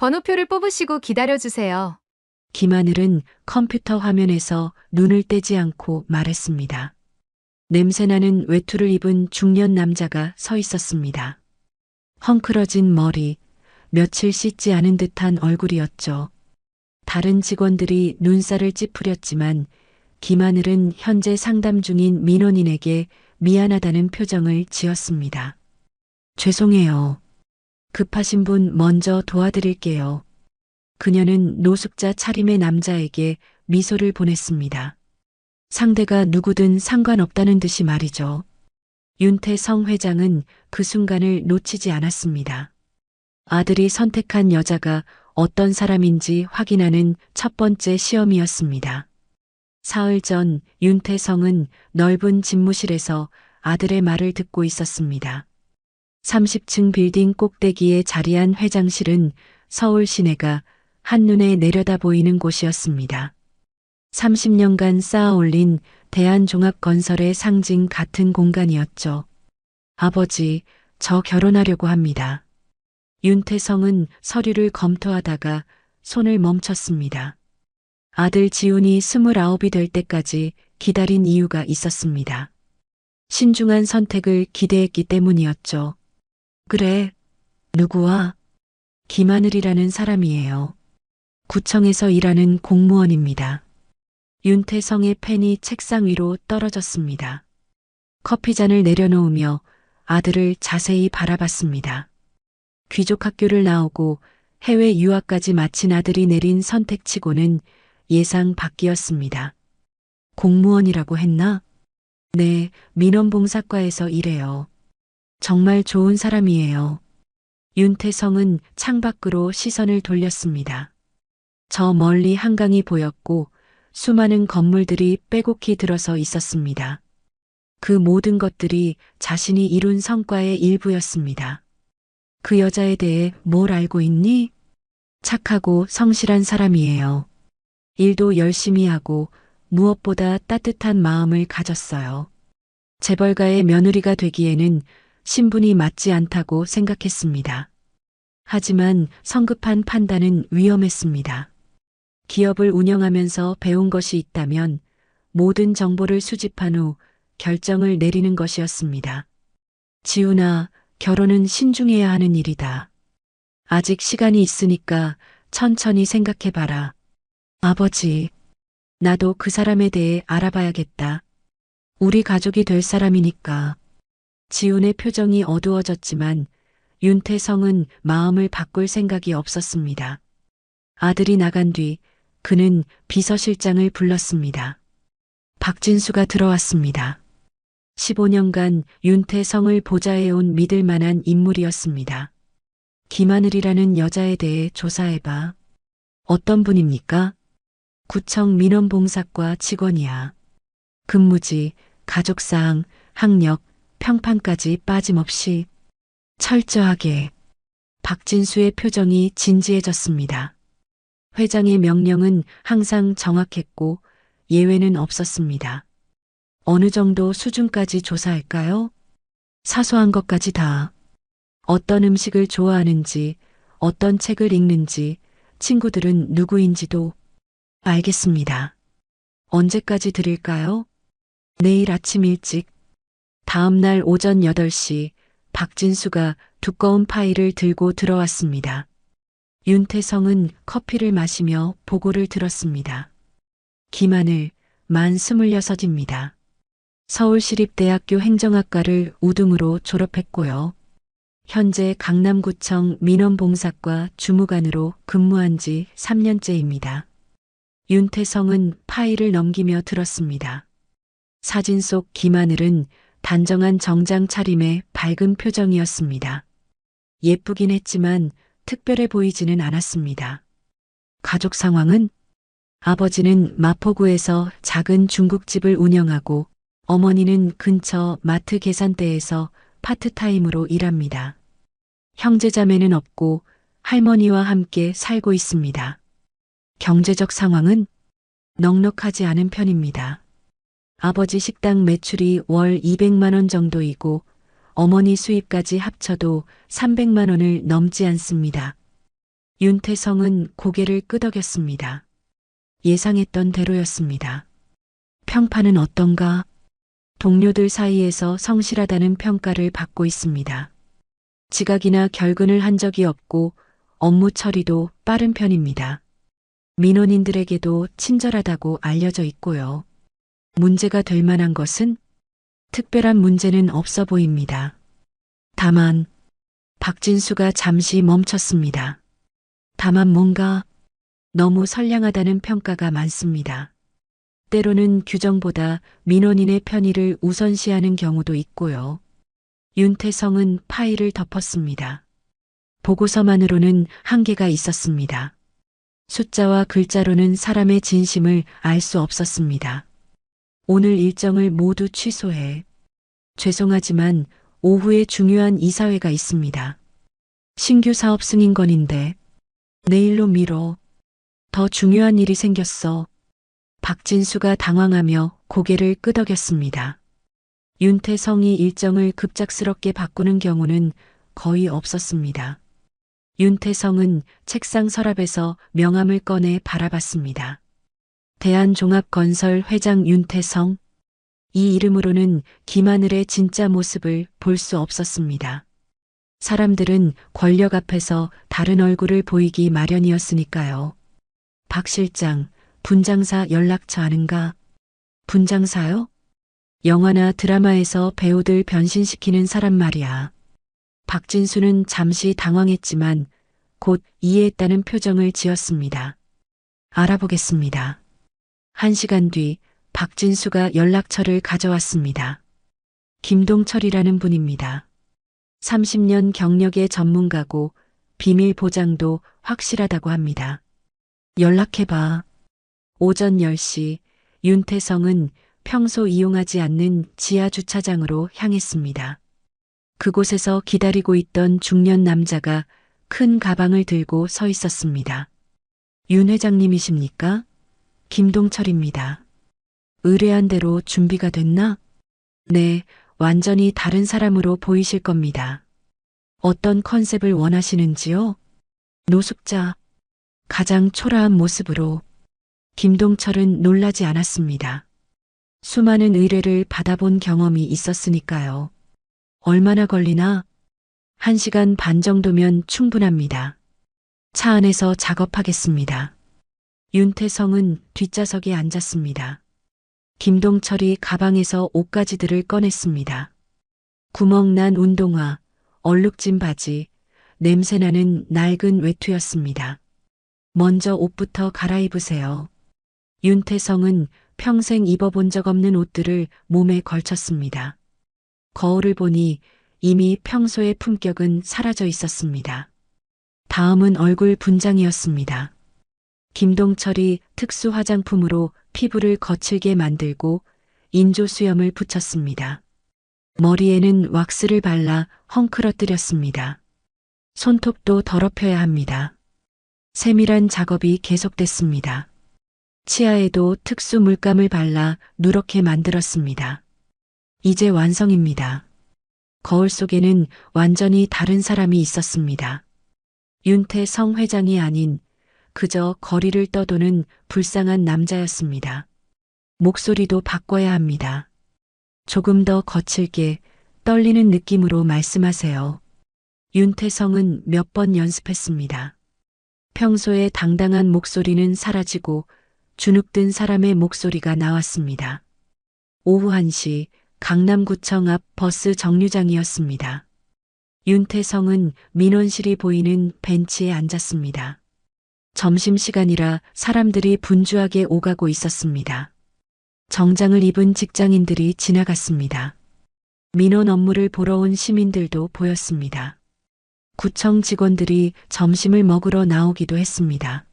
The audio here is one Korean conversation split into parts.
번호표를 뽑으시고 기다려주세요. 김하늘은 컴퓨터 화면에서 눈을 떼지 않고 말했습니다. 냄새나는 외투를 입은 중년 남자가 서 있었습니다. 헝클어진 머리, 며칠 씻지 않은 듯한 얼굴이었죠. 다른 직원들이 눈살을 찌푸렸지만 김하늘은 현재 상담 중인 민원인에게 미안하다는 표정을 지었습니다. 죄송해요. 급하신 분 먼저 도와드릴게요. 그녀는 노숙자 차림의 남자에게 미소를 보냈습니다. 상대가 누구든 상관없다는 듯이 말이죠. 윤태성 회장은 그 순간을 놓치지 않았습니다. 아들이 선택한 여자가 어떤 사람인지 확인하는 첫 번째 시험이었습니다. 사흘 전 윤태성은 넓은 집무실에서 아들의 말을 듣고 있었습니다. 30층 빌딩 꼭대기에 자리한 회장실은 서울 시내가 한눈에 내려다 보이는 곳이었습니다. 30년간 쌓아 올린 대한종합건설의 상징 같은 공간이었죠. 아버지, 저 결혼하려고 합니다. 윤태성은 서류를 검토하다가 손을 멈췄습니다. 아들 지훈이 29이 될 때까지 기다린 이유가 있었습니다. 신중한 선택을 기대했기 때문이었죠. 그래, 누구와? 김하늘이라는 사람이에요. 구청에서 일하는 공무원입니다. 윤태성의 펜이 책상 위로 떨어졌습니다. 커피잔을 내려놓으며 아들을 자세히 바라봤습니다. 귀족 학교를 나오고 해외 유학까지 마친 아들이 내린 선택치고는 예상 밖이었습니다. 공무원이라고 했나? 네, 민원봉사과에서 일해요. 정말 좋은 사람이에요. 윤태성은 창밖으로 시선을 돌렸습니다. 저 멀리 한강이 보였고 수많은 건물들이 빼곡히 들어서 있었습니다. 그 모든 것들이 자신이 이룬 성과의 일부였습니다. 그 여자에 대해 뭘 알고 있니? 착하고 성실한 사람이에요. 일도 열심히 하고 무엇보다 따뜻한 마음을 가졌어요. 재벌가의 며느리가 되기에는 신분이 맞지 않다고 생각했습니다. 하지만 성급한 판단은 위험했습니다. 기업을 운영하면서 배운 것이 있다면 모든 정보를 수집한 후 결정을 내리는 것이었습니다. 지훈아, 결혼은 신중해야 하는 일이다. 아직 시간이 있으니까 천천히 생각해봐라. 아버지, 나도 그 사람에 대해 알아봐야겠다. 우리 가족이 될 사람이니까. 지훈의 표정이 어두워졌지만 윤태성은 마음을 바꿀 생각이 없었습니다. 아들이 나간 뒤 그는 비서실장을 불렀습니다. 박진수가 들어왔습니다. 15년간 윤태성을 보좌해온 믿을 만한 인물이었습니다. 김하늘이라는 여자에 대해 조사해봐. 어떤 분입니까? 구청 민원봉사과 직원이야. 근무지, 가족사항, 학력, 평판까지 빠짐없이 철저하게. 박진수의 표정이 진지해졌습니다. 회장의 명령은 항상 정확했고 예외는 없었습니다. 어느 정도 수준까지 조사할까요? 사소한 것까지 다. 어떤 음식을 좋아하는지, 어떤 책을 읽는지, 친구들은 누구인지도. 알겠습니다. 언제까지 드릴까요? 내일 아침 일찍. 다음 날 오전 8시 박진수가 두꺼운 파일을 들고 들어왔습니다. 윤태성은 커피를 마시며 보고를 들었습니다. 김하늘, 만 26입니다. 서울시립대학교 행정학과를 우등으로 졸업했고요. 현재 강남구청 민원봉사과 주무관으로 근무한 지 3년째입니다. 윤태성은 파일을 넘기며 들었습니다. 사진 속 김하늘은 단정한 정장 차림의 밝은 표정이었습니다. 예쁘긴 했지만 특별해 보이지는 않았습니다. 가족 상황은? 아버지는 마포구에서 작은 중국집을 운영하고 어머니는 근처 마트 계산대에서 파트타임으로 일합니다. 형제자매는 없고 할머니와 함께 살고 있습니다. 경제적 상황은 넉넉하지 않은 편입니다. 아버지 식당 매출이 월 200만 원 정도이고 어머니 수입까지 합쳐도 300만 원을 넘지 않습니다. 윤태성은 고개를 끄덕였습니다. 예상했던 대로였습니다. 평판은 어떤가? 동료들 사이에서 성실하다는 평가를 받고 있습니다. 지각이나 결근을 한 적이 없고 업무 처리도 빠른 편입니다. 민원인들에게도 친절하다고 알려져 있고요. 문제가 될 만한 것은 특별한 문제는 없어 보입니다. 다만 박진수가 잠시 멈췄습니다. 다만 뭔가 너무 선량하다는 평가가 많습니다. 때로는 규정보다 민원인의 편의를 우선시하는 경우도 있고요. 윤태성은 파일을 덮었습니다. 보고서만으로는 한계가 있었습니다. 숫자와 글자로는 사람의 진심을 알 수 없었습니다. 오늘 일정을 모두 취소해. 죄송하지만 오후에 중요한 이사회가 있습니다. 신규 사업 승인 건인데 내일로 미뤄. 더 중요한 일이 생겼어. 박진수가 당황하며 고개를 끄덕였습니다. 윤태성이 일정을 급작스럽게 바꾸는 경우는 거의 없었습니다. 윤태성은 책상 서랍에서 명함을 꺼내 바라봤습니다. 대한종합건설 회장 윤태성. 이 이름으로는 김하늘의 진짜 모습을 볼 수 없었습니다. 사람들은 권력 앞에서 다른 얼굴을 보이기 마련이었으니까요. 박 실장, 분장사 연락처 아는가? 분장사요? 영화나 드라마에서 배우들 변신시키는 사람 말이야. 박진수는 잠시 당황했지만 곧 이해했다는 표정을 지었습니다. 알아보겠습니다. 1시간 뒤 박진수가 연락처를 가져왔습니다. 김동철이라는 분입니다. 30년 경력의 전문가고 비밀 보장도 확실하다고 합니다. 연락해봐. 오전 10시 윤태성은 평소 이용하지 않는 지하 주차장으로 향했습니다. 그곳에서 기다리고 있던 중년 남자가 큰 가방을 들고 서 있었습니다. 윤 회장님이십니까? 김동철입니다. 의뢰한 대로 준비가 됐나? 네, 완전히 다른 사람으로 보이실 겁니다. 어떤 컨셉을 원하시는지요? 노숙자, 가장 초라한 모습으로. 김동철은 놀라지 않았습니다. 수많은 의뢰를 받아본 경험이 있었으니까요. 얼마나 걸리나? 1시간 반 정도면 충분합니다. 차 안에서 작업하겠습니다. 윤태성은 뒷좌석에 앉았습니다. 김동철이 가방에서 옷가지들을 꺼냈습니다. 구멍난 운동화, 얼룩진 바지, 냄새나는 낡은 외투였습니다. 먼저 옷부터 갈아입으세요. 윤태성은 평생 입어본 적 없는 옷들을 몸에 걸쳤습니다. 거울을 보니 이미 평소의 품격은 사라져 있었습니다. 다음은 얼굴 분장이었습니다. 김동철이 특수 화장품으로 피부를 거칠게 만들고 인조 수염을 붙였습니다. 머리에는 왁스를 발라 헝클어뜨렸습니다. 손톱도 더럽혀야 합니다. 세밀한 작업이 계속됐습니다. 치아에도 특수 물감을 발라 누렇게 만들었습니다. 이제 완성입니다. 거울 속에는 완전히 다른 사람이 있었습니다. 윤태성 회장이 아닌 그저 거리를 떠도는 불쌍한 남자였습니다. 목소리도 바꿔야 합니다. 조금 더 거칠게 떨리는 느낌으로 말씀하세요. 윤태성은 몇 번 연습했습니다. 평소에 당당한 목소리는 사라지고 주눅든 사람의 목소리가 나왔습니다. 오후 1시 강남구청 앞 버스 정류장이었습니다. 윤태성은 민원실이 보이는 벤치에 앉았습니다. 점심시간이라 사람들이 분주하게 오가고 있었습니다. 정장을 입은 직장인들이 지나갔습니다. 민원 업무를 보러 온 시민들도 보였습니다. 구청 직원들이 점심을 먹으러 나오기도 했습니다.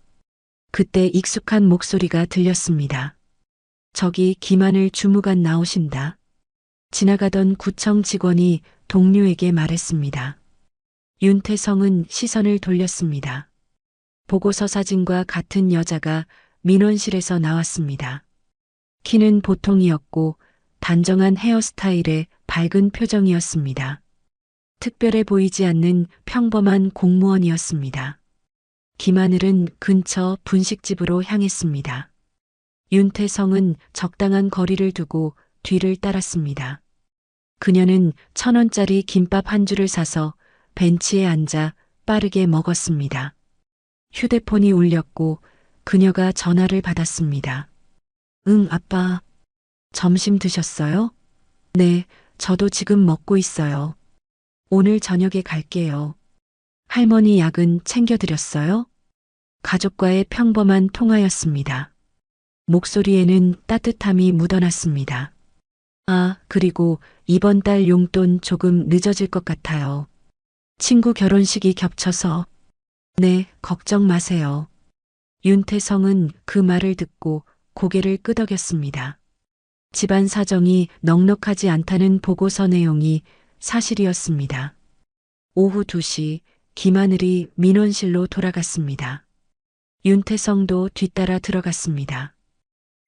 그때 익숙한 목소리가 들렸습니다. 저기 김하늘 주무관 나오신다. 지나가던 구청 직원이 동료에게 말했습니다. 윤태성은 시선을 돌렸습니다. 보고서 사진과 같은 여자가 민원실에서 나왔습니다. 키는 보통이었고 단정한 헤어스타일에 밝은 표정이었습니다. 특별해 보이지 않는 평범한 공무원이었습니다. 김하늘은 근처 분식집으로 향했습니다. 윤태성은 적당한 거리를 두고 뒤를 따랐습니다. 그녀는 1,000원짜리 김밥 한 줄을 사서 벤치에 앉아 빠르게 먹었습니다. 휴대폰이 울렸고 그녀가 전화를 받았습니다. 응, 아빠. 점심 드셨어요? 네, 저도 지금 먹고 있어요. 오늘 저녁에 갈게요. 할머니 약은 챙겨드렸어요? 가족과의 평범한 통화였습니다. 목소리에는 따뜻함이 묻어났습니다. 아, 그리고 이번 달 용돈 조금 늦어질 것 같아요. 친구 결혼식이 겹쳐서. 네, 걱정 마세요. 윤태성은 그 말을 듣고 고개를 끄덕였습니다. 집안 사정이 넉넉하지 않다는 보고서 내용이 사실이었습니다. 오후 2시 김하늘이 민원실로 돌아갔습니다. 윤태성도 뒤따라 들어갔습니다.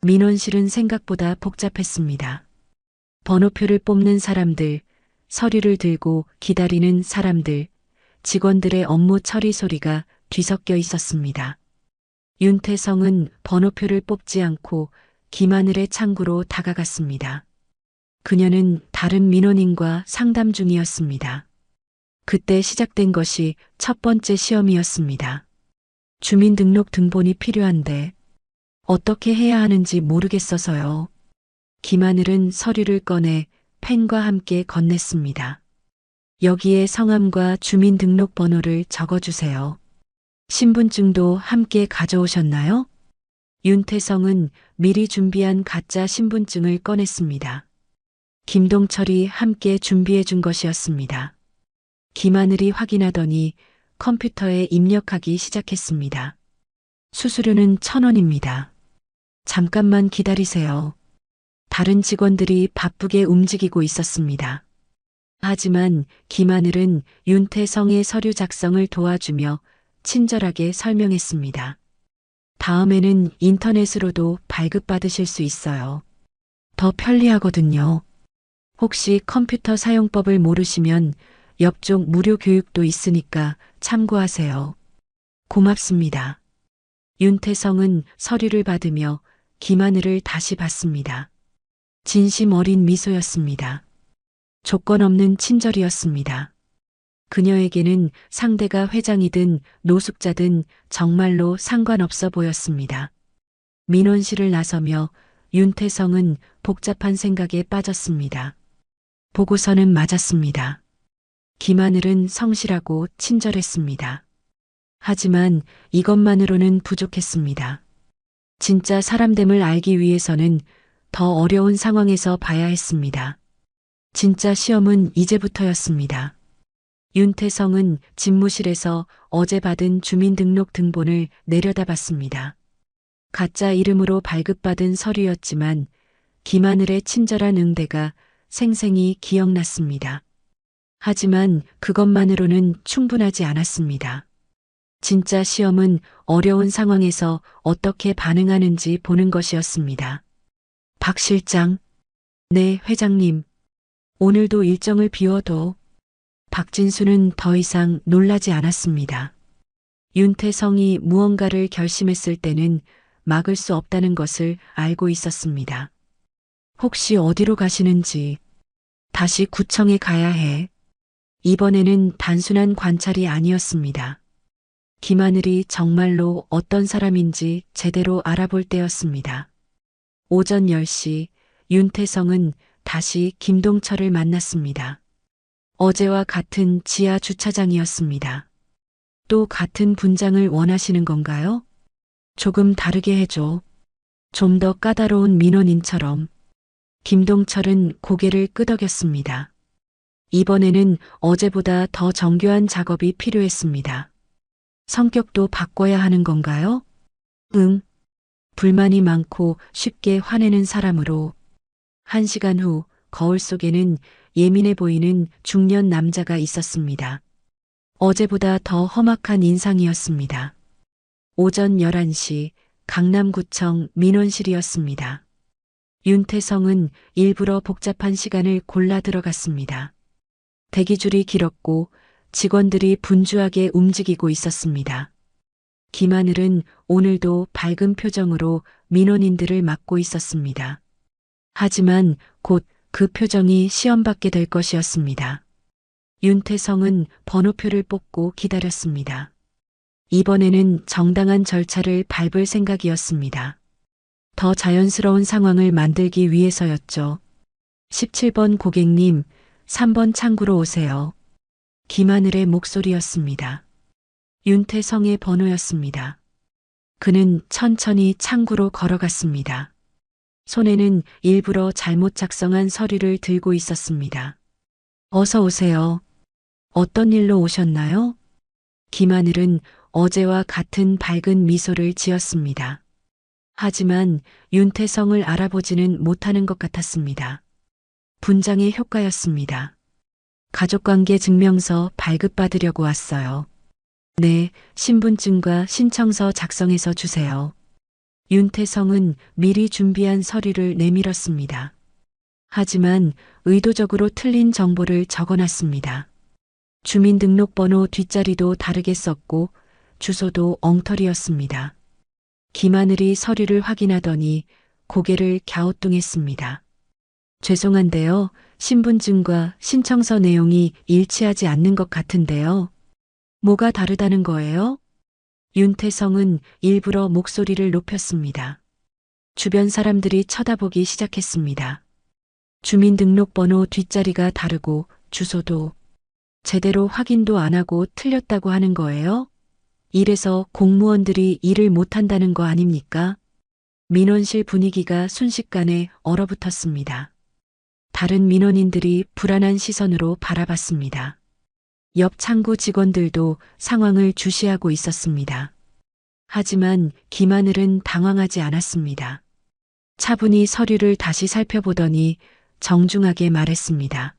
민원실은 생각보다 복잡했습니다. 번호표를 뽑는 사람들, 서류를 들고 기다리는 사람들, 직원들의 업무 처리 소리가 뒤섞여 있었습니다. 윤태성은 번호표를 뽑지 않고 김하늘의 창구로 다가갔습니다. 그녀는 다른 민원인과 상담 중이었습니다. 그때 시작된 것이 첫 번째 시험이었습니다. 주민등록 등본이 필요한데 어떻게 해야 하는지 모르겠어서요. 김하늘은 서류를 꺼내 펜과 함께 건넸습니다. 여기에 성함과 주민등록번호를 적어주세요. 신분증도 함께 가져오셨나요? 윤태성은 미리 준비한 가짜 신분증을 꺼냈습니다. 김동철이 함께 준비해 준 것이었습니다. 김하늘이 확인하더니 컴퓨터에 입력하기 시작했습니다. 수수료는 1,000원입니다. 잠깐만 기다리세요. 다른 직원들이 바쁘게 움직이고 있었습니다. 하지만 김하늘은 윤태성의 서류 작성을 도와주며 친절하게 설명했습니다. 다음에는 인터넷으로도 발급받으실 수 있어요. 더 편리하거든요. 혹시 컴퓨터 사용법을 모르시면 옆쪽 무료 교육도 있으니까 참고하세요. 고맙습니다. 윤태성은 서류를 받으며 김하늘을 다시 봤습니다. 진심 어린 미소였습니다. 조건 없는 친절이었습니다. 그녀에게는 상대가 회장이든 노숙자든 정말로 상관없어 보였습니다. 민원실을 나서며 윤태성은 복잡한 생각에 빠졌습니다. 보고서는 맞았습니다. 김하늘은 성실하고 친절했습니다. 하지만 이것만으로는 부족했습니다. 진짜 사람됨을 알기 위해서는 더 어려운 상황에서 봐야 했습니다. 진짜 시험은 이제부터였습니다. 윤태성은 집무실에서 어제 받은 주민등록 등본을 내려다봤습니다. 가짜 이름으로 발급받은 서류였지만 김하늘의 친절한 응대가 생생히 기억났습니다. 하지만 그것만으로는 충분하지 않았습니다. 진짜 시험은 어려운 상황에서 어떻게 반응하는지 보는 것이었습니다. 박 실장. 네, 회장님. 오늘도 일정을 비워도. 박진수는 더 이상 놀라지 않았습니다. 윤태성이 무언가를 결심했을 때는 막을 수 없다는 것을 알고 있었습니다. 혹시 어디로 가시는지. 다시 구청에 가야 해. 이번에는 단순한 관찰이 아니었습니다. 김하늘이 정말로 어떤 사람인지 제대로 알아볼 때였습니다. 오전 10시 윤태성은 다시 김동철을 만났습니다. 어제와 같은 지하 주차장이었습니다. 또 같은 분장을 원하시는 건가요? 조금 다르게 해줘. 좀 더 까다로운 민원인처럼. 김동철은 고개를 끄덕였습니다. 이번에는 어제보다 더 정교한 작업이 필요했습니다. 성격도 바꿔야 하는 건가요? 응. 불만이 많고 쉽게 화내는 사람으로. 1시간 후 거울 속에는 예민해 보이는 중년 남자가 있었습니다. 어제보다 더 험악한 인상이었습니다. 오전 11시 강남구청 민원실이었습니다. 윤태성은 일부러 복잡한 시간을 골라 들어갔습니다. 대기줄이 길었고 직원들이 분주하게 움직이고 있었습니다. 김하늘은 오늘도 밝은 표정으로 민원인들을 맡고 있었습니다. 하지만 곧 그 표정이 시험받게 될 것이었습니다. 윤태성은 번호표를 뽑고 기다렸습니다. 이번에는 정당한 절차를 밟을 생각이었습니다. 더 자연스러운 상황을 만들기 위해서였죠. 17번 고객님, 3번 창구로 오세요. 김하늘의 목소리였습니다. 윤태성의 번호였습니다. 그는 천천히 창구로 걸어갔습니다. 손에는 일부러 잘못 작성한 서류를 들고 있었습니다. 어서 오세요. 어떤 일로 오셨나요? 김하늘은 어제와 같은 밝은 미소를 지었습니다. 하지만 윤태성을 알아보지는 못하는 것 같았습니다. 분장의 효과였습니다. 가족관계 증명서 발급받으려고 왔어요. 네, 신분증과 신청서 작성해서 주세요. 윤태성은 미리 준비한 서류를 내밀었습니다. 하지만 의도적으로 틀린 정보를 적어놨습니다. 주민등록번호 뒷자리도 다르게 썼고 주소도 엉터리였습니다. 김하늘이 서류를 확인하더니 고개를 갸우뚱했습니다. 죄송한데요. 신분증과 신청서 내용이 일치하지 않는 것 같은데요. 뭐가 다르다는 거예요? 윤태성은 일부러 목소리를 높였습니다. 주변 사람들이 쳐다보기 시작했습니다. 주민등록번호 뒷자리가 다르고 주소도 제대로 확인도 안 하고 틀렸다고 하는 거예요? 이래서 공무원들이 일을 못한다는 거 아닙니까? 민원실 분위기가 순식간에 얼어붙었습니다. 다른 민원인들이 불안한 시선으로 바라봤습니다. 옆 창구 직원들도 상황을 주시하고 있었습니다. 하지만 김하늘은 당황하지 않았습니다. 차분히 서류를 다시 살펴보더니 정중하게 말했습니다.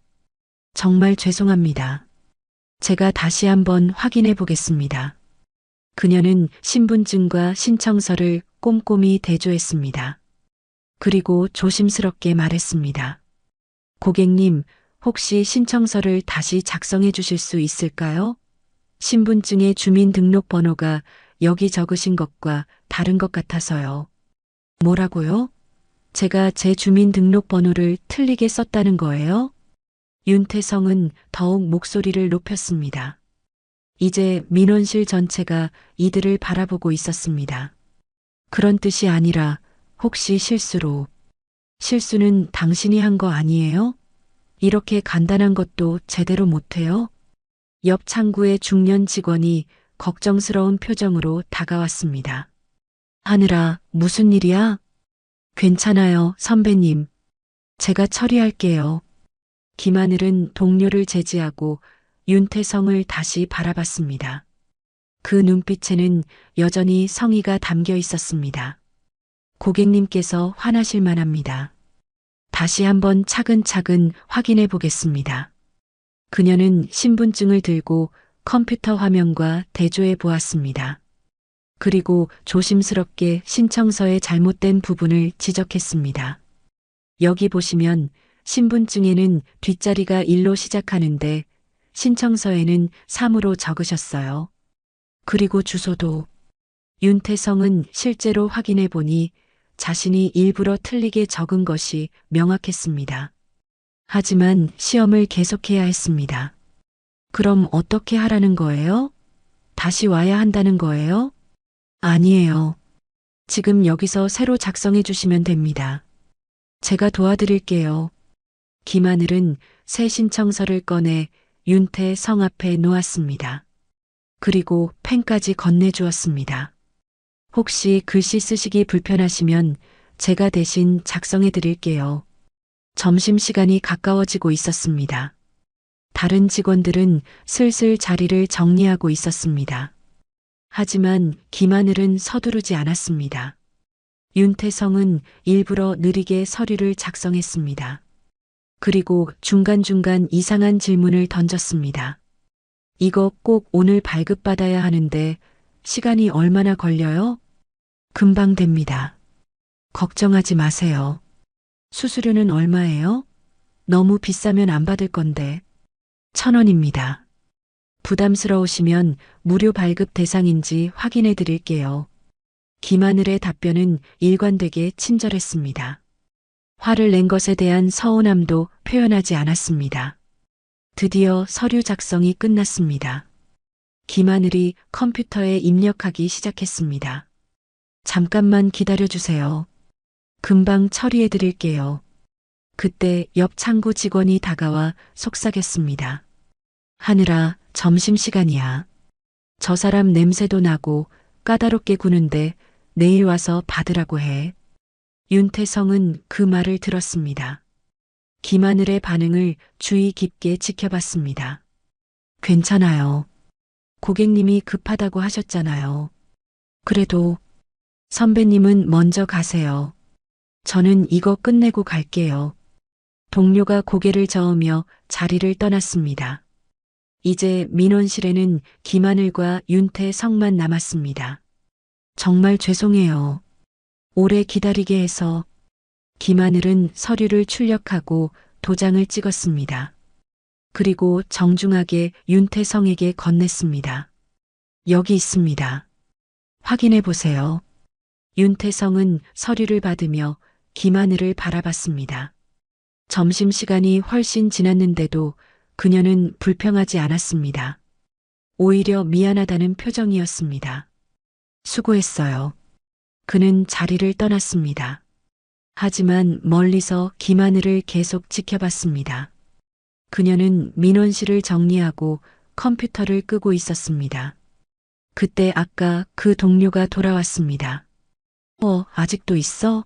정말 죄송합니다. 제가 다시 한번 확인해 보겠습니다. 그녀는 신분증과 신청서를 꼼꼼히 대조했습니다. 그리고 조심스럽게 말했습니다. 고객님, 혹시 신청서를 다시 작성해 주실 수 있을까요? 신분증의 주민등록번호가 여기 적으신 것과 다른 것 같아서요. 뭐라고요? 제가 제 주민등록번호를 틀리게 썼다는 거예요? 윤태성은 더욱 목소리를 높였습니다. 이제 민원실 전체가 이들을 바라보고 있었습니다. 그런 뜻이 아니라 혹시 실수로. 실수는 당신이 한 거 아니에요? 이렇게 간단한 것도 제대로 못해요? 옆 창구의 중년 직원이 걱정스러운 표정으로 다가왔습니다. 하늘아, 무슨 일이야? 괜찮아요, 선배님. 제가 처리할게요. 김하늘은 동료를 제지하고 윤태성을 다시 바라봤습니다. 그 눈빛에는 여전히 성의가 담겨 있었습니다. 고객님께서 화나실 만합니다. 다시 한번 차근차근 확인해 보겠습니다. 그녀는 신분증을 들고 컴퓨터 화면과 대조해 보았습니다. 그리고 조심스럽게 신청서의 잘못된 부분을 지적했습니다. 여기 보시면 신분증에는 뒷자리가 1로 시작하는데 신청서에는 3으로 적으셨어요. 그리고 주소도. 윤태성은 실제로 확인해 보니 자신이 일부러 틀리게 적은 것이 명확했습니다. 하지만 시험을 계속해야 했습니다. 그럼 어떻게 하라는 거예요? 다시 와야 한다는 거예요? 아니에요. 지금 여기서 새로 작성해 주시면 됩니다. 제가 도와드릴게요. 김하늘은 새 신청서를 꺼내 윤태성 앞에 놓았습니다. 그리고 펜까지 건네주었습니다. 혹시 글씨 쓰시기 불편하시면 제가 대신 작성해 드릴게요. 점심시간이 가까워지고 있었습니다. 다른 직원들은 슬슬 자리를 정리하고 있었습니다. 하지만 김하늘은 서두르지 않았습니다. 윤태성은 일부러 느리게 서류를 작성했습니다. 그리고 중간중간 이상한 질문을 던졌습니다. 이거 꼭 오늘 발급받아야 하는데 시간이 얼마나 걸려요? 금방 됩니다. 걱정하지 마세요. 수수료는 얼마예요? 너무 비싸면 안 받을 건데. 1,000원입니다. 부담스러우시면 무료 발급 대상인지 확인해 드릴게요. 김하늘의 답변은 일관되게 친절했습니다. 화를 낸 것에 대한 서운함도 표현하지 않았습니다. 드디어 서류 작성이 끝났습니다. 김하늘이 컴퓨터에 입력하기 시작했습니다. 잠깐만 기다려주세요. 금방 처리해 드릴게요. 그때 옆 창구 직원이 다가와 속삭였습니다. 하늘아, 점심시간이야. 저 사람 냄새도 나고 까다롭게 구는데 내일 와서 받으라고 해. 윤태성은 그 말을 들었습니다. 김하늘의 반응을 주의 깊게 지켜봤습니다. 괜찮아요. 고객님이 급하다고 하셨잖아요. 그래도 선배님은 먼저 가세요. 저는 이거 끝내고 갈게요. 동료가 고개를 저으며 자리를 떠났습니다. 이제 민원실에는 김하늘과 윤태성만 남았습니다. 정말 죄송해요. 오래 기다리게 해서. 김하늘은 서류를 출력하고 도장을 찍었습니다. 그리고 정중하게 윤태성에게 건넸습니다. 여기 있습니다. 확인해 보세요. 윤태성은 서류를 받으며 김하늘을 바라봤습니다. 점심시간이 훨씬 지났는데도 그녀는 불평하지 않았습니다. 오히려 미안하다는 표정이었습니다. 수고했어요. 그는 자리를 떠났습니다. 하지만 멀리서 김하늘을 계속 지켜봤습니다. 그녀는 민원실을 정리하고 컴퓨터를 끄고 있었습니다. 그때 아까 그 동료가 돌아왔습니다. 아직도 있어?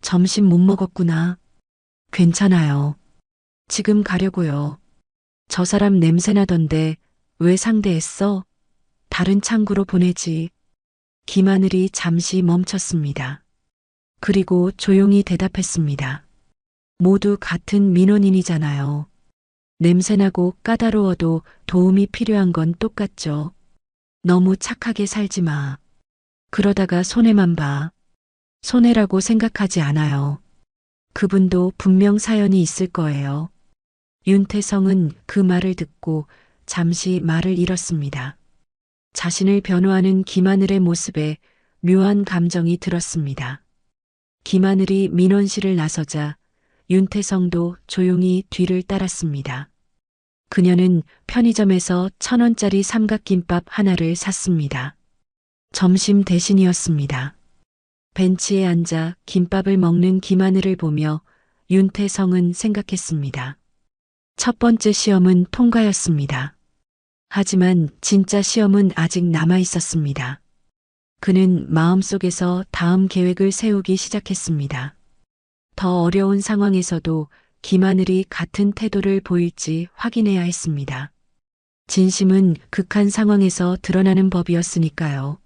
점심 못 먹었구나. 괜찮아요. 지금 가려고요. 저 사람 냄새 나던데 왜 상대했어? 다른 창구로 보내지. 김하늘이 잠시 멈췄습니다. 그리고 조용히 대답했습니다. 모두 같은 민원인이잖아요. 냄새나고 까다로워도 도움이 필요한 건 똑같죠. 너무 착하게 살지 마. 그러다가 손해만 봐. 손해라고 생각하지 않아요. 그분도 분명 사연이 있을 거예요. 윤태성은 그 말을 듣고 잠시 말을 잃었습니다. 자신을 변호하는 김하늘의 모습에 묘한 감정이 들었습니다. 김하늘이 민원실을 나서자 윤태성도 조용히 뒤를 따랐습니다. 그녀는 편의점에서 1,000원짜리 삼각김밥 하나를 샀습니다. 점심 대신이었습니다. 벤치에 앉아 김밥을 먹는 김하늘을 보며 윤태성은 생각했습니다. 첫 번째 시험은 통과였습니다. 하지만 진짜 시험은 아직 남아 있었습니다. 그는 마음속에서 다음 계획을 세우기 시작했습니다. 더 어려운 상황에서도 김하늘이 같은 태도를 보일지 확인해야 했습니다. 진심은 극한 상황에서 드러나는 법이었으니까요.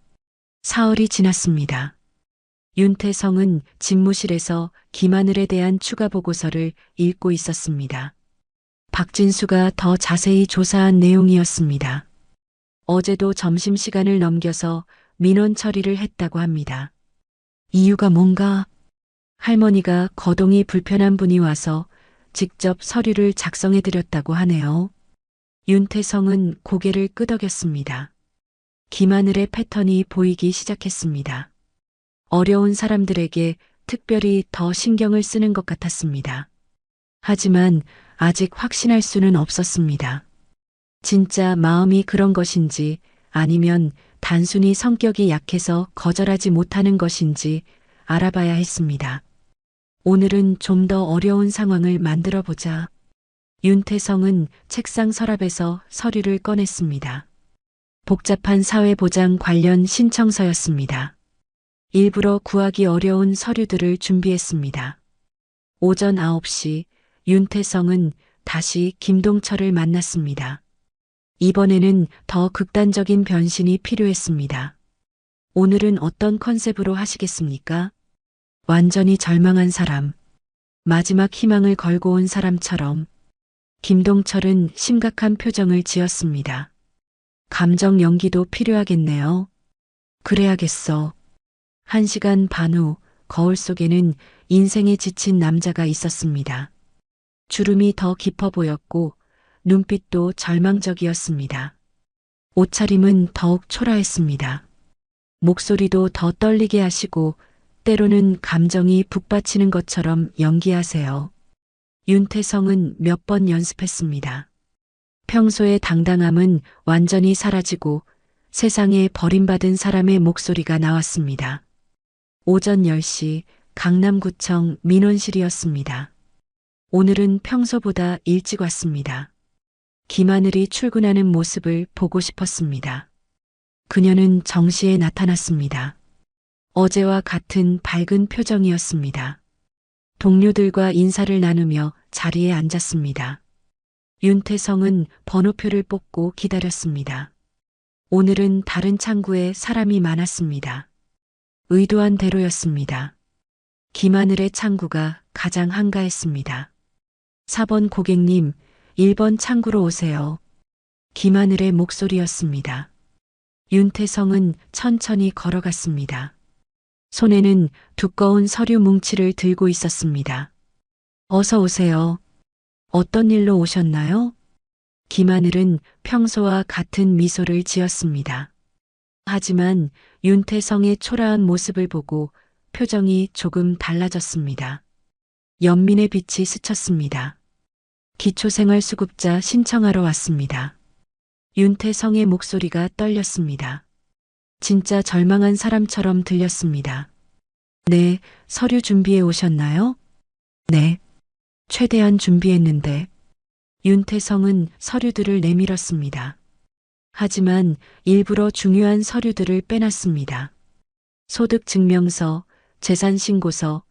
사흘이 지났습니다. 윤태성은 집무실에서 김하늘에 대한 추가 보고서를 읽고 있었습니다. 박진수가 더 자세히 조사한 내용이었습니다. 어제도 점심시간을 넘겨서 민원 처리를 했다고 합니다. 이유가 뭔가? 할머니가 거동이 불편한 분이 와서 직접 서류를 작성해 드렸다고 하네요. 윤태성은 고개를 끄덕였습니다. 김하늘의 패턴이 보이기 시작했습니다. 어려운 사람들에게 특별히 더 신경을 쓰는 것 같았습니다. 하지만 아직 확신할 수는 없었습니다. 진짜 마음이 그런 것인지 아니면 단순히 성격이 약해서 거절하지 못하는 것인지 알아봐야 했습니다. 오늘은 좀 더 어려운 상황을 만들어 보자. 윤태성은 책상 서랍에서 서류를 꺼냈습니다. 복잡한 사회보장 관련 신청서였습니다. 일부러 구하기 어려운 서류들을 준비했습니다. 오전 9시 윤태성은 다시 김동철을 만났습니다. 이번에는 더 극단적인 변신이 필요했습니다. 오늘은 어떤 컨셉으로 하시겠습니까? 완전히 절망한 사람, 마지막 희망을 걸고 온 사람처럼. 김동철은 심각한 표정을 지었습니다. 감정 연기도 필요하겠네요. 그래야겠어. 1시간 반 후 거울 속에는 인생에 지친 남자가 있었습니다. 주름이 더 깊어 보였고 눈빛도 절망적이었습니다. 옷차림은 더욱 초라했습니다. 목소리도 더 떨리게 하시고 때로는 감정이 북받치는 것처럼 연기하세요. 윤태성은 몇 번 연습했습니다. 평소의 당당함은 완전히 사라지고 세상에 버림받은 사람의 목소리가 나왔습니다. 오전 10시 강남구청 민원실이었습니다. 오늘은 평소보다 일찍 왔습니다. 김하늘이 출근하는 모습을 보고 싶었습니다. 그녀는 정시에 나타났습니다. 어제와 같은 밝은 표정이었습니다. 동료들과 인사를 나누며 자리에 앉았습니다. 윤태성은 번호표를 뽑고 기다렸습니다. 오늘은 다른 창구에 사람이 많았습니다. 의도한 대로였습니다. 김하늘의 창구가 가장 한가했습니다. 4번 고객님, 1번 창구로 오세요. 김하늘의 목소리였습니다. 윤태성은 천천히 걸어갔습니다. 손에는 두꺼운 서류 뭉치를 들고 있었습니다. 어서 오세요. 어떤 일로 오셨나요? 김하늘은 평소와 같은 미소를 지었습니다. 하지만 윤태성의 초라한 모습을 보고 표정이 조금 달라졌습니다. 연민의 빛이 스쳤습니다. 기초생활수급자 신청하러 왔습니다. 윤태성의 목소리가 떨렸습니다. 진짜 절망한 사람처럼 들렸습니다. 네, 서류 준비해 오셨나요? 네. 최대한 준비했는데. 윤태성은 서류들을 내밀었습니다. 하지만 일부러 중요한 서류들을 빼놨습니다. 소득증명서, 재산신고서,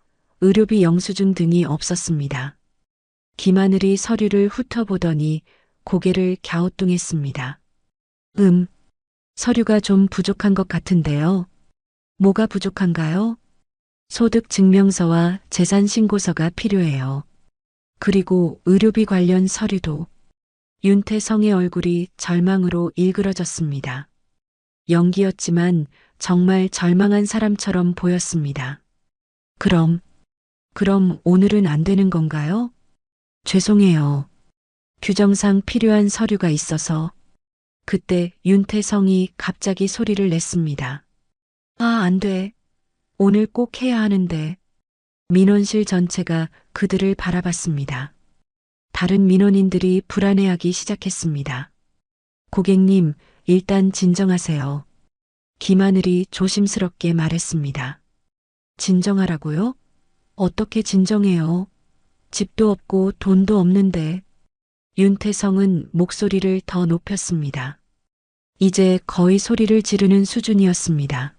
의료비 영수증 등이 없었습니다. 김하늘이 서류를 훑어보더니 고개를 갸우뚱했습니다. 서류가 좀 부족한 것 같은데요. 뭐가 부족한가요? 소득증명서와 재산신고서가 필요해요. 그리고 의료비 관련 서류도. 윤태성의 얼굴이 절망으로 일그러졌습니다. 연기였지만 정말 절망한 사람처럼 보였습니다. 그럼 오늘은 안 되는 건가요? 죄송해요. 규정상 필요한 서류가 있어서. 그때 윤태성이 갑자기 소리를 냈습니다. 아, 안 돼. 오늘 꼭 해야 하는데. 민원실 전체가 그들을 바라봤습니다. 다른 민원인들이 불안해하기 시작했습니다. 고객님, 일단 진정하세요. 김하늘이 조심스럽게 말했습니다. 진정하라고요? 어떻게 진정해요? 집도 없고 돈도 없는데. 윤태성은 목소리를 더 높였습니다. 이제 거의 소리를 지르는 수준이었습니다.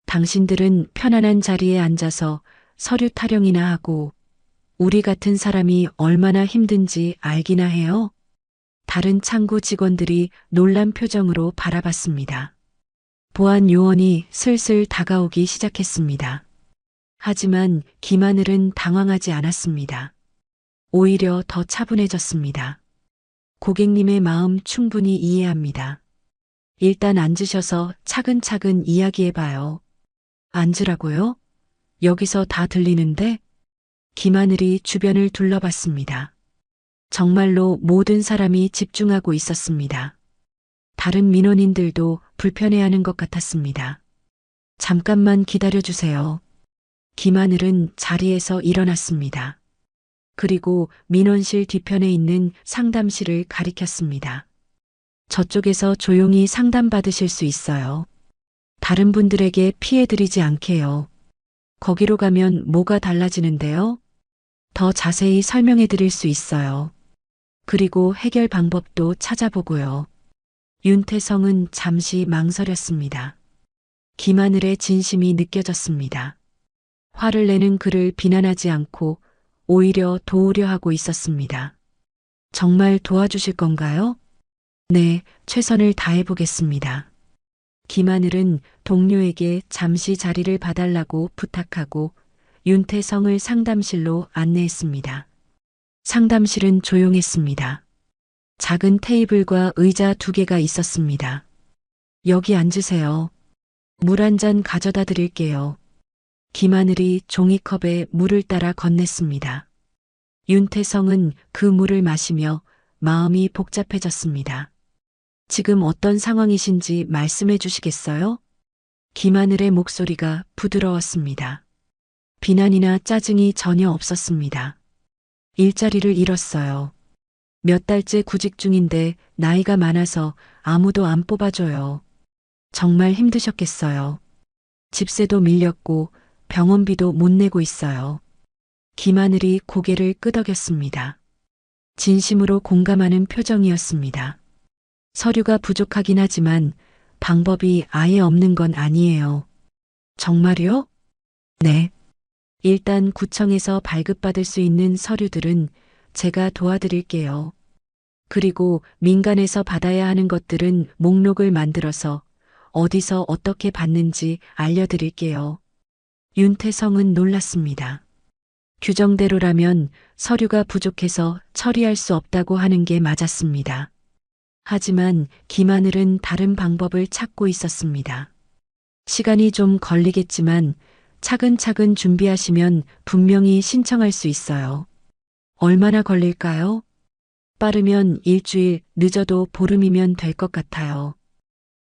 당신들은 편안한 자리에 앉아서 서류 타령이나 하고 우리 같은 사람이 얼마나 힘든지 알기나 해요? 다른 창구 직원들이 놀란 표정으로 바라봤습니다. 보안 요원이 슬슬 다가오기 시작했습니다. 하지만 김하늘은 당황하지 않았습니다. 오히려 더 차분해졌습니다. 고객님의 마음 충분히 이해합니다. 일단 앉으셔서 차근차근 이야기해봐요. 앉으라고요? 여기서 다 들리는데? 김하늘이 주변을 둘러봤습니다. 정말로 모든 사람이 집중하고 있었습니다. 다른 민원인들도 불편해하는 것 같았습니다. 잠깐만 기다려주세요. 김하늘은 자리에서 일어났습니다. 그리고 민원실 뒤편에 있는 상담실을 가리켰습니다. 저쪽에서 조용히 상담받으실 수 있어요. 다른 분들에게 피해드리지 않게요. 거기로 가면 뭐가 달라지는데요? 더 자세히 설명해 드릴 수 있어요. 그리고 해결 방법도 찾아보고요. 윤태성은 잠시 망설였습니다. 김하늘의 진심이 느껴졌습니다. 화를 내는 그를 비난하지 않고 오히려 도우려 하고 있었습니다. 정말 도와주실 건가요? 네, 최선을 다해보겠습니다. 김하늘은 동료에게 잠시 자리를 봐달라고 부탁하고 윤태성을 상담실로 안내했습니다. 상담실은 조용했습니다. 작은 테이블과 의자 2개가 있었습니다. 여기 앉으세요. 물 한 잔 가져다 드릴게요. 김하늘이 종이컵에 물을 따라 건넸습니다. 윤태성은 그 물을 마시며 마음이 복잡해졌습니다. 지금 어떤 상황이신지 말씀해 주시겠어요? 김하늘의 목소리가 부드러웠습니다. 비난이나 짜증이 전혀 없었습니다. 일자리를 잃었어요. 몇 달째 구직 중인데 나이가 많아서 아무도 안 뽑아줘요. 정말 힘드셨겠어요. 집세도 밀렸고 병원비도 못 내고 있어요. 김하늘이 고개를 끄덕였습니다. 진심으로 공감하는 표정이었습니다. 서류가 부족하긴 하지만 방법이 아예 없는 건 아니에요. 정말요? 네. 일단 구청에서 발급받을 수 있는 서류들은 제가 도와드릴게요. 그리고 민간에서 받아야 하는 것들은 목록을 만들어서 어디서 어떻게 받는지 알려드릴게요. 윤태성은 놀랐습니다. 규정대로라면 서류가 부족해서 처리할 수 없다고 하는 게 맞았습니다. 하지만 김하늘은 다른 방법을 찾고 있었습니다. 시간이 좀 걸리겠지만 차근차근 준비하시면 분명히 신청할 수 있어요. 얼마나 걸릴까요? 빠르면 일주일, 늦어도 보름이면 될 것 같아요.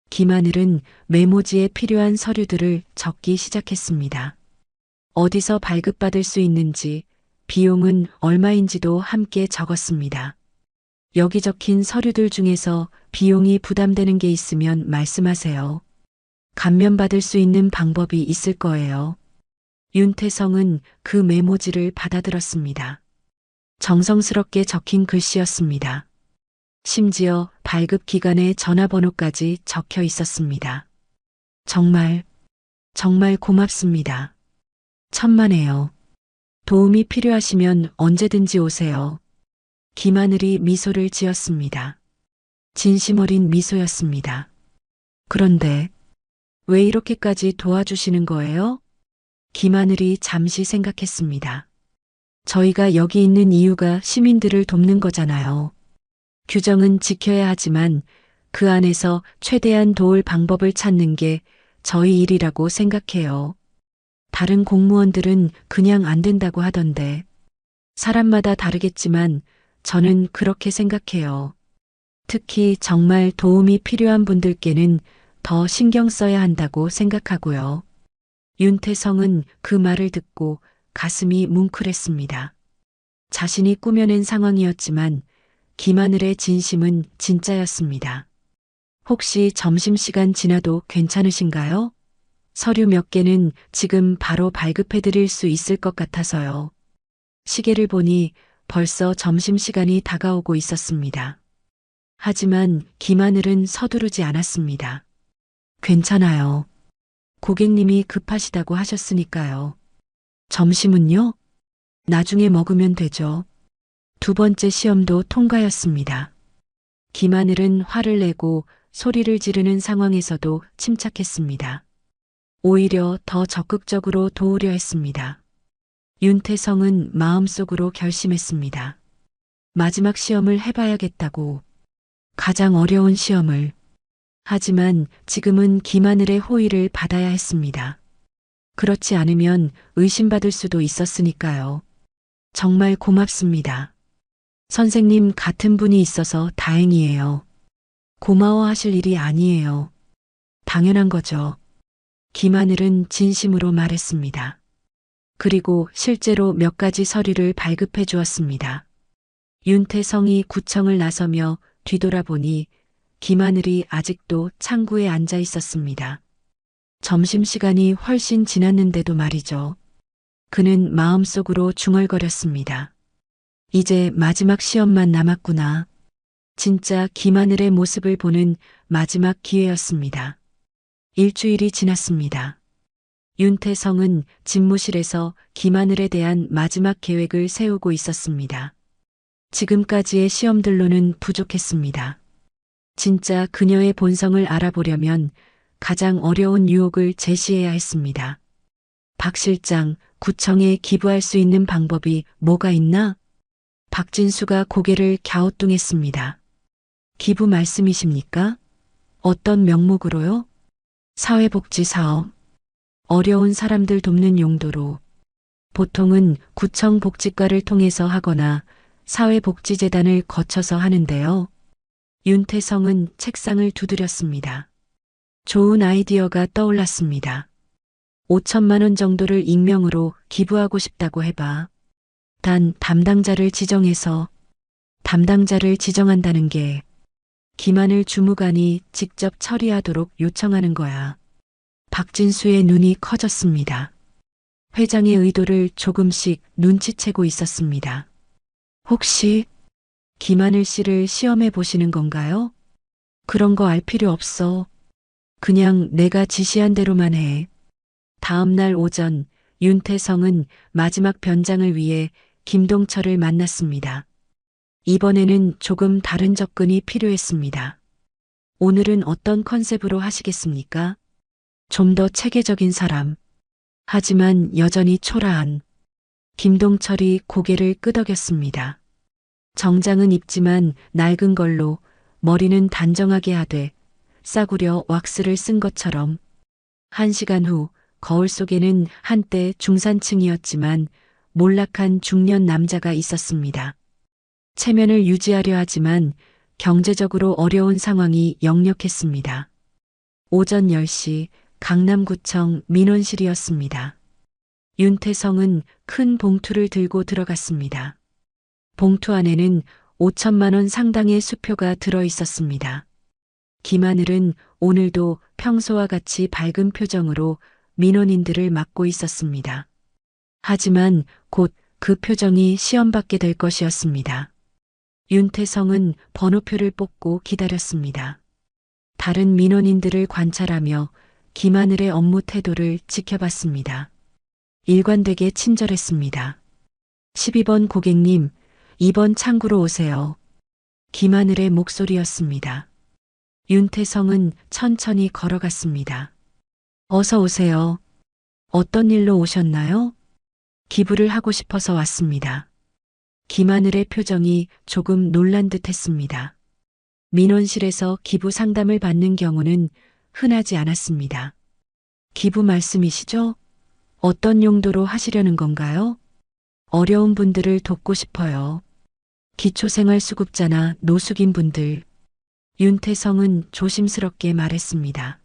김하늘은 메모지에 필요한 서류들을 적기 시작했습니다. 어디서 발급받을 수 있는지, 비용은 얼마인지도 함께 적었습니다. 여기 적힌 서류들 중에서 비용이 부담되는 게 있으면 말씀하세요. 감면받을 수 있는 방법이 있을 거예요. 윤태성은 그 메모지를 받아들었습니다. 정성스럽게 적힌 글씨였습니다. 심지어 발급 기간의 전화번호까지 적혀 있었습니다. 정말 고맙습니다. 천만에요. 도움이 필요하시면 언제든지 오세요. 김하늘이 미소를 지었습니다. 진심 어린 미소였습니다. 그런데 왜 이렇게까지 도와주시는 거예요? 김하늘이 잠시 생각했습니다. 저희가 여기 있는 이유가 시민들을 돕는 거잖아요. 규정은 지켜야 하지만 그 안에서 최대한 도울 방법을 찾는 게 저희 일이라고 생각해요. 다른 공무원들은 그냥 안 된다고 하던데 사람마다 다르겠지만 저는 그렇게 생각해요. 특히 정말 도움이 필요한 분들께는 더 신경 써야 한다고 생각하고요. 윤태성은 그 말을 듣고 가슴이 뭉클했습니다. 자신이 꾸며낸 상황이었지만 김하늘의 진심은 진짜였습니다. 혹시 점심시간 지나도 괜찮으신가요? 서류 몇 개는 지금 바로 발급해드릴 수 있을 것 같아서요. 시계를 보니 벌써 점심시간이 다가오고 있었습니다. 하지만 김하늘은 서두르지 않았습니다. 괜찮아요. 고객님이 급하시다고 하셨으니까요. 점심은요? 나중에 먹으면 되죠. 두 번째 시험도 통과였습니다. 김하늘은 화를 내고 소리를 지르는 상황에서도 침착했습니다. 오히려 더 적극적으로 도우려 했습니다. 윤태성은 마음속으로 결심했습니다. 마지막 시험을 해봐야겠다고. 가장 어려운 시험을. 하지만 지금은 김하늘의 호의를 받아야 했습니다. 그렇지 않으면 의심받을 수도 있었으니까요. 정말 고맙습니다. 선생님 같은 분이 있어서 다행이에요. 고마워하실 일이 아니에요. 당연한 거죠. 김하늘은 진심으로 말했습니다. 그리고 실제로 몇 가지 서류를 발급해 주었습니다. 윤태성이 구청을 나서며 뒤돌아보니 김하늘이 아직도 창구에 앉아 있었습니다. 점심시간이 훨씬 지났는데도 말이죠. 그는 마음속으로 중얼거렸습니다. 이제 마지막 시험만 남았구나. 진짜 김하늘의 모습을 보는 마지막 기회였습니다. 일주일이 지났습니다. 윤태성은 집무실에서 김하늘에 대한 마지막 계획을 세우고 있었습니다. 지금까지의 시험들로는 부족했습니다. 진짜 그녀의 본성을 알아보려면 가장 어려운 유혹을 제시해야 했습니다. 박 실장, 구청에 기부할 수 있는 방법이 뭐가 있나? 박진수가 고개를 갸우뚱했습니다. 기부 말씀이십니까? 어떤 명목으로요? 사회복지 사업. 어려운 사람들 돕는 용도로. 보통은 구청 복지과를 통해서 하거나 사회복지재단을 거쳐서 하는데요. 윤태성은 책상을 두드렸습니다. 좋은 아이디어가 떠올랐습니다. 5천만 원 정도를 익명으로 기부하고 싶다고 해봐. 단 담당자를 지정한다는 게 김하늘 주무관이 직접 처리하도록 요청하는 거야. 박진수의 눈이 커졌습니다. 회장의 의도를 조금씩 눈치채고 있었습니다. 혹시 김하늘 씨를 시험해 보시는 건가요? 그런 거 알 필요 없어. 그냥 내가 지시한 대로만 해. 다음 날 오전 윤태성은 마지막 변장을 위해 김동철을 만났습니다. 이번에는 조금 다른 접근이 필요했습니다. 오늘은 어떤 컨셉으로 하시겠습니까? 좀 더 체계적인 사람. 하지만 여전히 초라한. 김동철이 고개를 끄덕였습니다. 정장은 입지만 낡은 걸로, 머리는 단정하게 하되 싸구려 왁스를 쓴 것처럼. 1시간 후 거울 속에는 한때 중산층이었지만 몰락한 중년 남자가 있었습니다. 체면을 유지하려 하지만 경제적으로 어려운 상황이 역력했습니다. 오전 10시 강남구청 민원실이었습니다. 윤태성은 큰 봉투를 들고 들어갔습니다. 봉투 안에는 5천만 원 상당의 수표가 들어 있었습니다. 김하늘은 오늘도 평소와 같이 밝은 표정으로 민원인들을 맡고 있었습니다. 하지만 곧 그 표정이 시험받게 될 것이었습니다. 윤태성은 번호표를 뽑고 기다렸습니다. 다른 민원인들을 관찰하며 김하늘의 업무 태도를 지켜봤습니다. 일관되게 친절했습니다. 12번 고객님, 2번 창구로 오세요. 김하늘의 목소리였습니다. 윤태성은 천천히 걸어갔습니다. 어서 오세요. 어떤 일로 오셨나요? 기부를 하고 싶어서 왔습니다. 김하늘의 표정이 조금 놀란 듯 했습니다. 민원실에서 기부 상담을 받는 경우는 흔하지 않았습니다. 기부 말씀이시죠? 어떤 용도로 하시려는 건가요? 어려운 분들을 돕고 싶어요. 기초생활수급자나 노숙인 분들. 윤태성은 조심스럽게 말했습니다.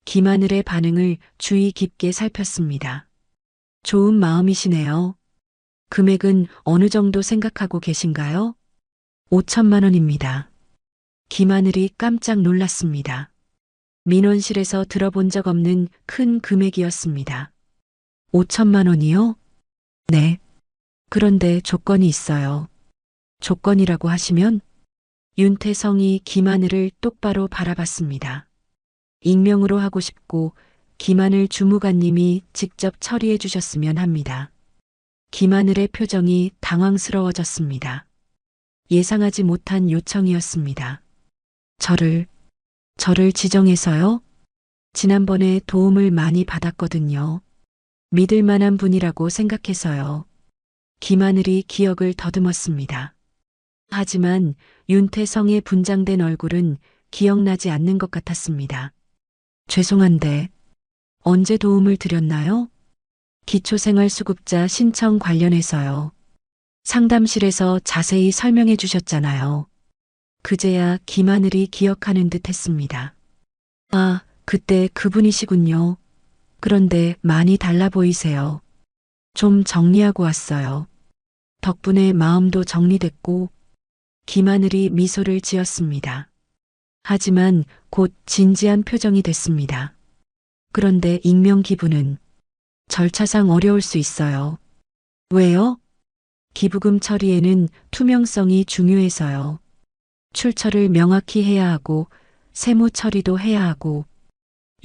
김하늘의 반응을 주의 깊게 살폈습니다. 좋은 마음이시네요. 금액은 어느 정도 생각하고 계신가요? 5천만 원입니다. 김하늘이 깜짝 놀랐습니다. 민원실에서 들어본 적 없는 큰 금액이었습니다. 5천만 원이요? 네. 그런데 조건이 있어요. 조건이라고 하시면? 윤태성이 김하늘을 똑바로 바라봤습니다. 익명으로 하고 싶고 김하늘 주무관님이 직접 처리해 주셨으면 합니다. 김하늘의 표정이 당황스러워졌습니다. 예상하지 못한 요청이었습니다. 저를 지정해서요? 지난번에 도움을 많이 받았거든요. 믿을 만한 분이라고 생각해서요. 김하늘이 기억을 더듬었습니다. 하지만 윤태성의 분장된 얼굴은 기억나지 않는 것 같았습니다. 죄송한데 언제 도움을 드렸나요? 기초생활수급자 신청 관련해서요. 상담실에서 자세히 설명해 주셨잖아요. 그제야 김하늘이 기억하는 듯 했습니다. 아, 그때 그분이시군요. 그런데 많이 달라 보이세요. 좀 정리하고 왔어요. 덕분에 마음도 정리됐고. 김하늘이 미소를 지었습니다. 하지만 곧 진지한 표정이 됐습니다. 그런데 익명 기부는 절차상 어려울 수 있어요. 왜요? 기부금 처리에는 투명성이 중요해서요. 출처를 명확히 해야 하고 세무 처리도 해야 하고.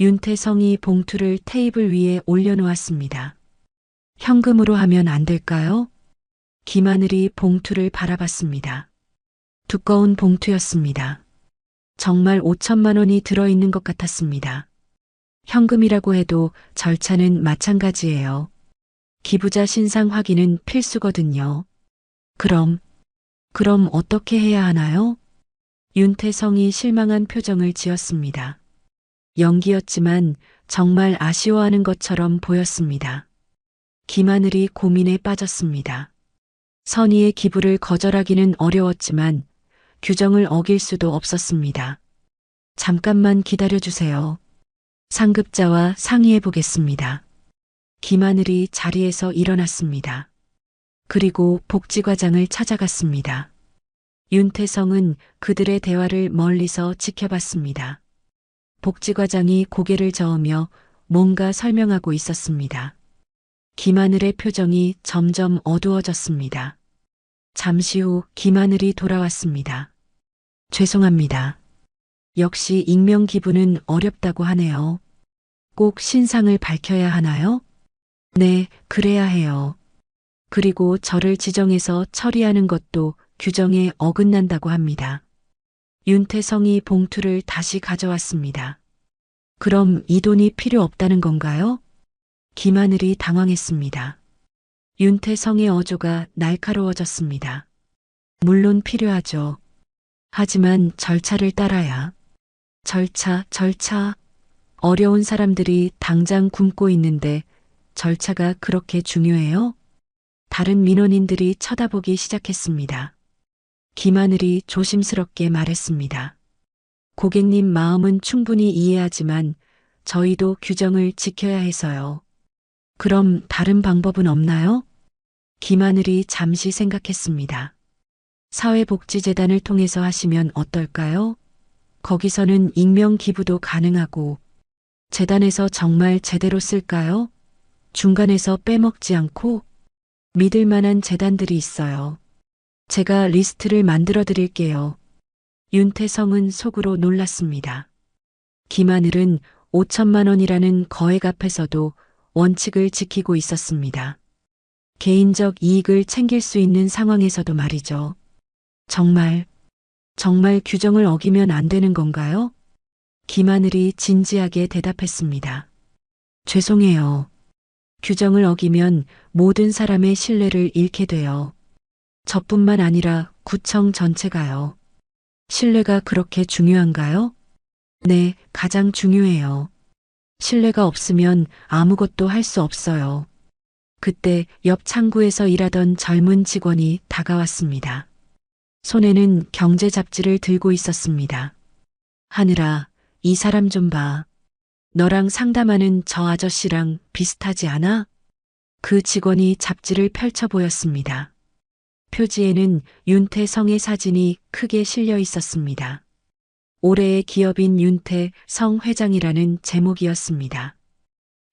윤태성이 봉투를 테이블 위에 올려놓았습니다. 현금으로 하면 안 될까요? 김하늘이 봉투를 바라봤습니다. 두꺼운 봉투였습니다. 정말 5천만 원이 들어있는 것 같았습니다. 현금이라고 해도 절차는 마찬가지예요. 기부자 신상 확인은 필수거든요. 그럼 어떻게 해야 하나요? 윤태성이 실망한 표정을 지었습니다. 연기였지만 정말 아쉬워하는 것처럼 보였습니다. 김하늘이 고민에 빠졌습니다. 선의의 기부를 거절하기는 어려웠지만 규정을 어길 수도 없었습니다. 잠깐만 기다려 주세요. 상급자와 상의해 보겠습니다. 김하늘이 자리에서 일어났습니다. 그리고 복지과장을 찾아갔습니다. 윤태성은 그들의 대화를 멀리서 지켜봤습니다. 복지과장이 고개를 저으며 뭔가 설명하고 있었습니다. 김하늘의 표정이 점점 어두워졌습니다. 잠시 후 김하늘이 돌아왔습니다. 죄송합니다. 역시 익명 기부는 어렵다고 하네요. 꼭 신상을 밝혀야 하나요? 네, 그래야 해요. 그리고 저를 지정해서 처리하는 것도 규정에 어긋난다고 합니다. 윤태성이 봉투를 다시 가져왔습니다. 그럼 이 돈이 필요 없다는 건가요? 김하늘이 당황했습니다. 윤태성의 어조가 날카로워졌습니다. 물론 필요하죠. 하지만 절차를 따라야. 절차. 어려운 사람들이 당장 굶고 있는데 절차가 그렇게 중요해요? 다른 민원인들이 쳐다보기 시작했습니다. 김하늘이 조심스럽게 말했습니다. 고객님 마음은 충분히 이해하지만 저희도 규정을 지켜야 해서요. 그럼 다른 방법은 없나요? 김하늘이 잠시 생각했습니다. 사회복지재단을 통해서 하시면 어떨까요? 거기서는 익명 기부도 가능하고 재단에서 정말 제대로 쓸까요? 중간에서 빼먹지 않고 믿을 만한 재단들이 있어요. 제가 리스트를 만들어 드릴게요. 윤태성은 속으로 놀랐습니다. 김하늘은 5천만 원이라는 거액 앞에서도 원칙을 지키고 있었습니다. 개인적 이익을 챙길 수 있는 상황에서도 말이죠. 정말 규정을 어기면 안 되는 건가요? 김하늘이 진지하게 대답했습니다. 죄송해요. 규정을 어기면 모든 사람의 신뢰를 잃게 돼요. 저뿐만 아니라 구청 전체가요. 신뢰가 그렇게 중요한가요? 네, 가장 중요해요. 신뢰가 없으면 아무것도 할 수 없어요. 그때 옆 창구에서 일하던 젊은 직원이 다가왔습니다. 손에는 경제 잡지를 들고 있었습니다. 하늘아, 이 사람 좀 봐. 너랑 상담하는 저 아저씨랑 비슷하지 않아? 그 직원이 잡지를 펼쳐 보였습니다. 표지에는 윤태성의 사진이 크게 실려 있었습니다. 올해의 기업인 윤태성 회장이라는 제목이었습니다.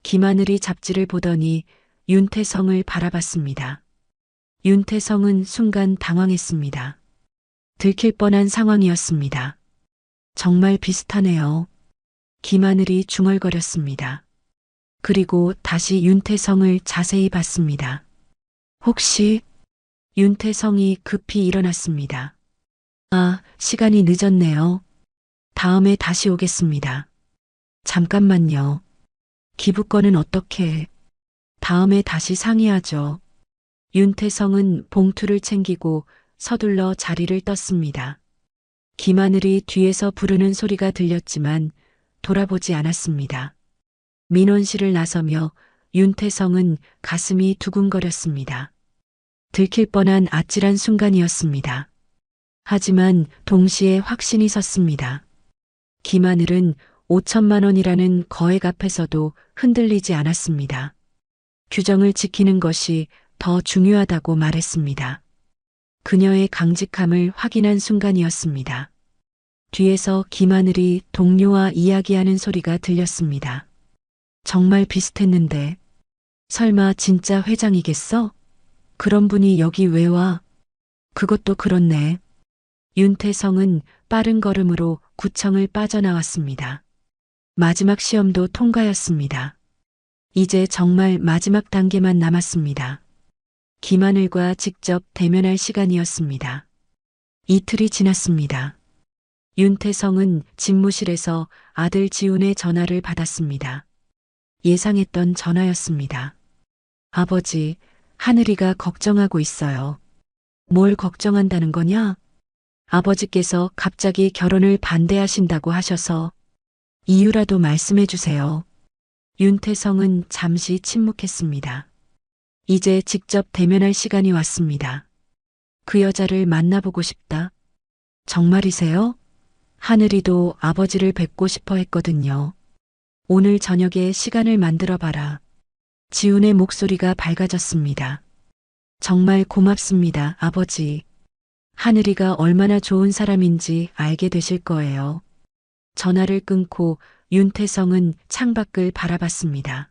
김하늘이 잡지를 보더니 윤태성을 바라봤습니다. 윤태성은 순간 당황했습니다. 들킬 뻔한 상황이었습니다. 정말 비슷하네요. 김하늘이 중얼거렸습니다. 그리고 다시 윤태성을 자세히 봤습니다. 혹시 윤태성이 급히 일어났습니다. 아, 시간이 늦었네요. 다음에 다시 오겠습니다. 잠깐만요. 기부권은 어떻게? 다음에 다시 상의하죠. 윤태성은 봉투를 챙기고 서둘러 자리를 떴습니다. 김하늘이 뒤에서 부르는 소리가 들렸지만 돌아보지 않았습니다. 민원실을 나서며 윤태성은 가슴이 두근거렸습니다. 들킬 뻔한 아찔한 순간이었습니다. 하지만 동시에 확신이 섰습니다. 김하늘은 5천만 원이라는 거액 앞에서도 흔들리지 않았습니다. 규정을 지키는 것이 더 중요하다고 말했습니다. 그녀의 강직함을 확인한 순간이었습니다. 뒤에서 김하늘이 동료와 이야기하는 소리가 들렸습니다. 정말 비슷했는데 설마 진짜 회장이겠어? 그런 분이 여기 왜 와? 그것도 그렇네. 윤태성은 빠른 걸음으로 구청을 빠져나왔습니다. 마지막 시험도 통과였습니다. 이제 정말 마지막 단계만 남았습니다. 김하늘과 직접 대면할 시간이었습니다. 이틀이 지났습니다. 윤태성은 집무실에서 아들 지훈의 전화를 받았습니다. 예상했던 전화였습니다. 아버지, 하늘이가 걱정하고 있어요. 뭘 걱정한다는 거냐? 아버지께서 갑자기 결혼을 반대하신다고 하셔서 이유라도 말씀해 주세요. 윤태성은 잠시 침묵했습니다. 이제 직접 대면할 시간이 왔습니다. 그 여자를 만나보고 싶다. 정말이세요? 하늘이도 아버지를 뵙고 싶어 했거든요. 오늘 저녁에 시간을 만들어 봐라. 지훈의 목소리가 밝아졌습니다. 정말 고맙습니다, 아버지. 하늘이가 얼마나 좋은 사람인지 알게 되실 거예요. 전화를 끊고 윤태성은 창밖을 바라봤습니다.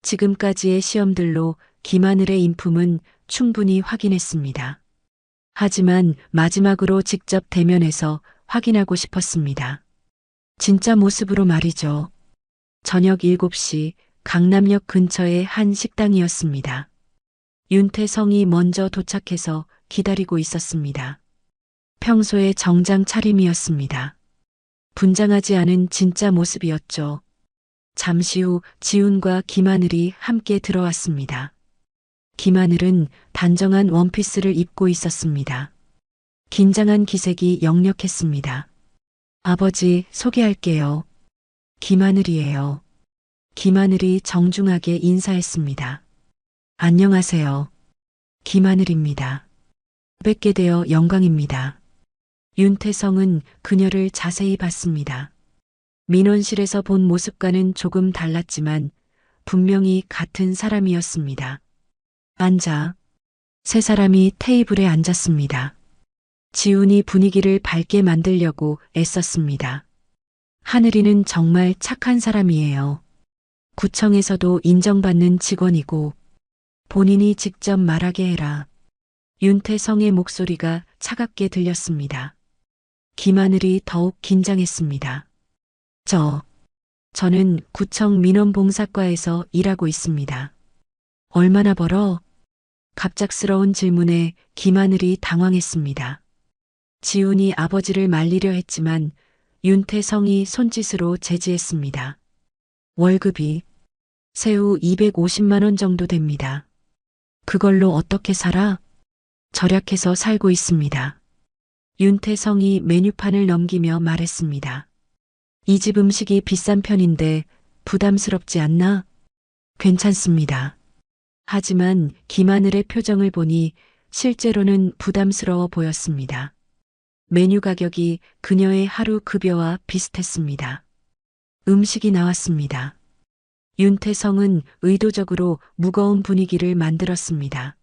지금까지의 시험들로 김하늘의 인품은 충분히 확인했습니다. 하지만 마지막으로 직접 대면해서 확인하고 싶었습니다. 진짜 모습으로 말이죠. 저녁 7시 강남역 근처의 한 식당이었습니다. 윤태성이 먼저 도착해서 기다리고 있었습니다. 평소의 정장 차림이었습니다. 분장하지 않은 진짜 모습이었죠. 잠시 후 지훈과 김하늘이 함께 들어왔습니다. 김하늘은 단정한 원피스를 입고 있었습니다. 긴장한 기색이 역력했습니다. 아버지, 소개할게요. 김하늘이에요. 김하늘이 정중하게 인사했습니다. 안녕하세요. 김하늘입니다. 뵙게 되어 영광입니다. 윤태성은 그녀를 자세히 봤습니다. 민원실에서 본 모습과는 조금 달랐지만 분명히 같은 사람이었습니다. 앉아. 세 사람이 테이블에 앉았습니다. 지훈이 분위기를 밝게 만들려고 애썼습니다. 하늘이는 정말 착한 사람이에요. 구청에서도 인정받는 직원이고 본인이 직접 말하게 해라. 윤태성의 목소리가 차갑게 들렸습니다. 김하늘이 더욱 긴장했습니다. 저는 구청 민원봉사과에서 일하고 있습니다. 얼마나 벌어? 갑작스러운 질문에 김하늘이 당황했습니다. 지훈이 아버지를 말리려 했지만 윤태성이 손짓으로 제지했습니다. 월급이 세후 250만 원 정도 됩니다. 그걸로 어떻게 살아? 절약해서 살고 있습니다. 윤태성이 메뉴판을 넘기며 말했습니다. 이 집 음식이 비싼 편인데 부담스럽지 않나? 괜찮습니다. 하지만 김하늘의 표정을 보니 실제로는 부담스러워 보였습니다. 메뉴 가격이 그녀의 하루 급여와 비슷했습니다. 음식이 나왔습니다. 윤태성은 의도적으로 무거운 분위기를 만들었습니다.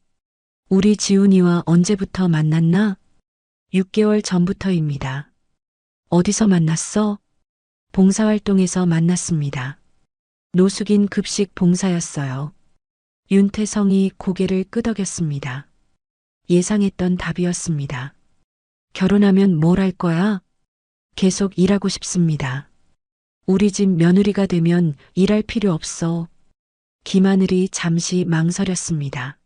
우리 지훈이와 언제부터 만났나? 6개월 전부터입니다. 어디서 만났어? 봉사활동에서 만났습니다. 노숙인 급식 봉사였어요. 윤태성이 고개를 끄덕였습니다. 예상했던 답이었습니다. 결혼하면 뭘 할 거야? 계속 일하고 싶습니다. 우리 집 며느리가 되면 일할 필요 없어. 김하늘이 잠시 망설였습니다.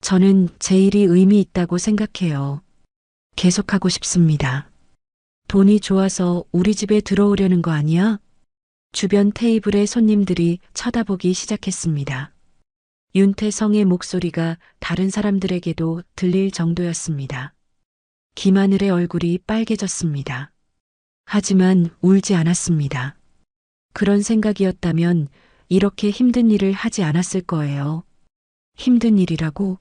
저는 제 일이 의미 있다고 생각해요. 계속하고 싶습니다. 돈이 좋아서 우리 집에 들어오려는 거 아니야? 주변 테이블의 손님들이 쳐다보기 시작했습니다. 윤태성의 목소리가 다른 사람들에게도 들릴 정도였습니다. 김하늘의 얼굴이 빨개졌습니다. 하지만 울지 않았습니다. 그런 생각이었다면 이렇게 힘든 일을 하지 않았을 거예요. 힘든 일이라고?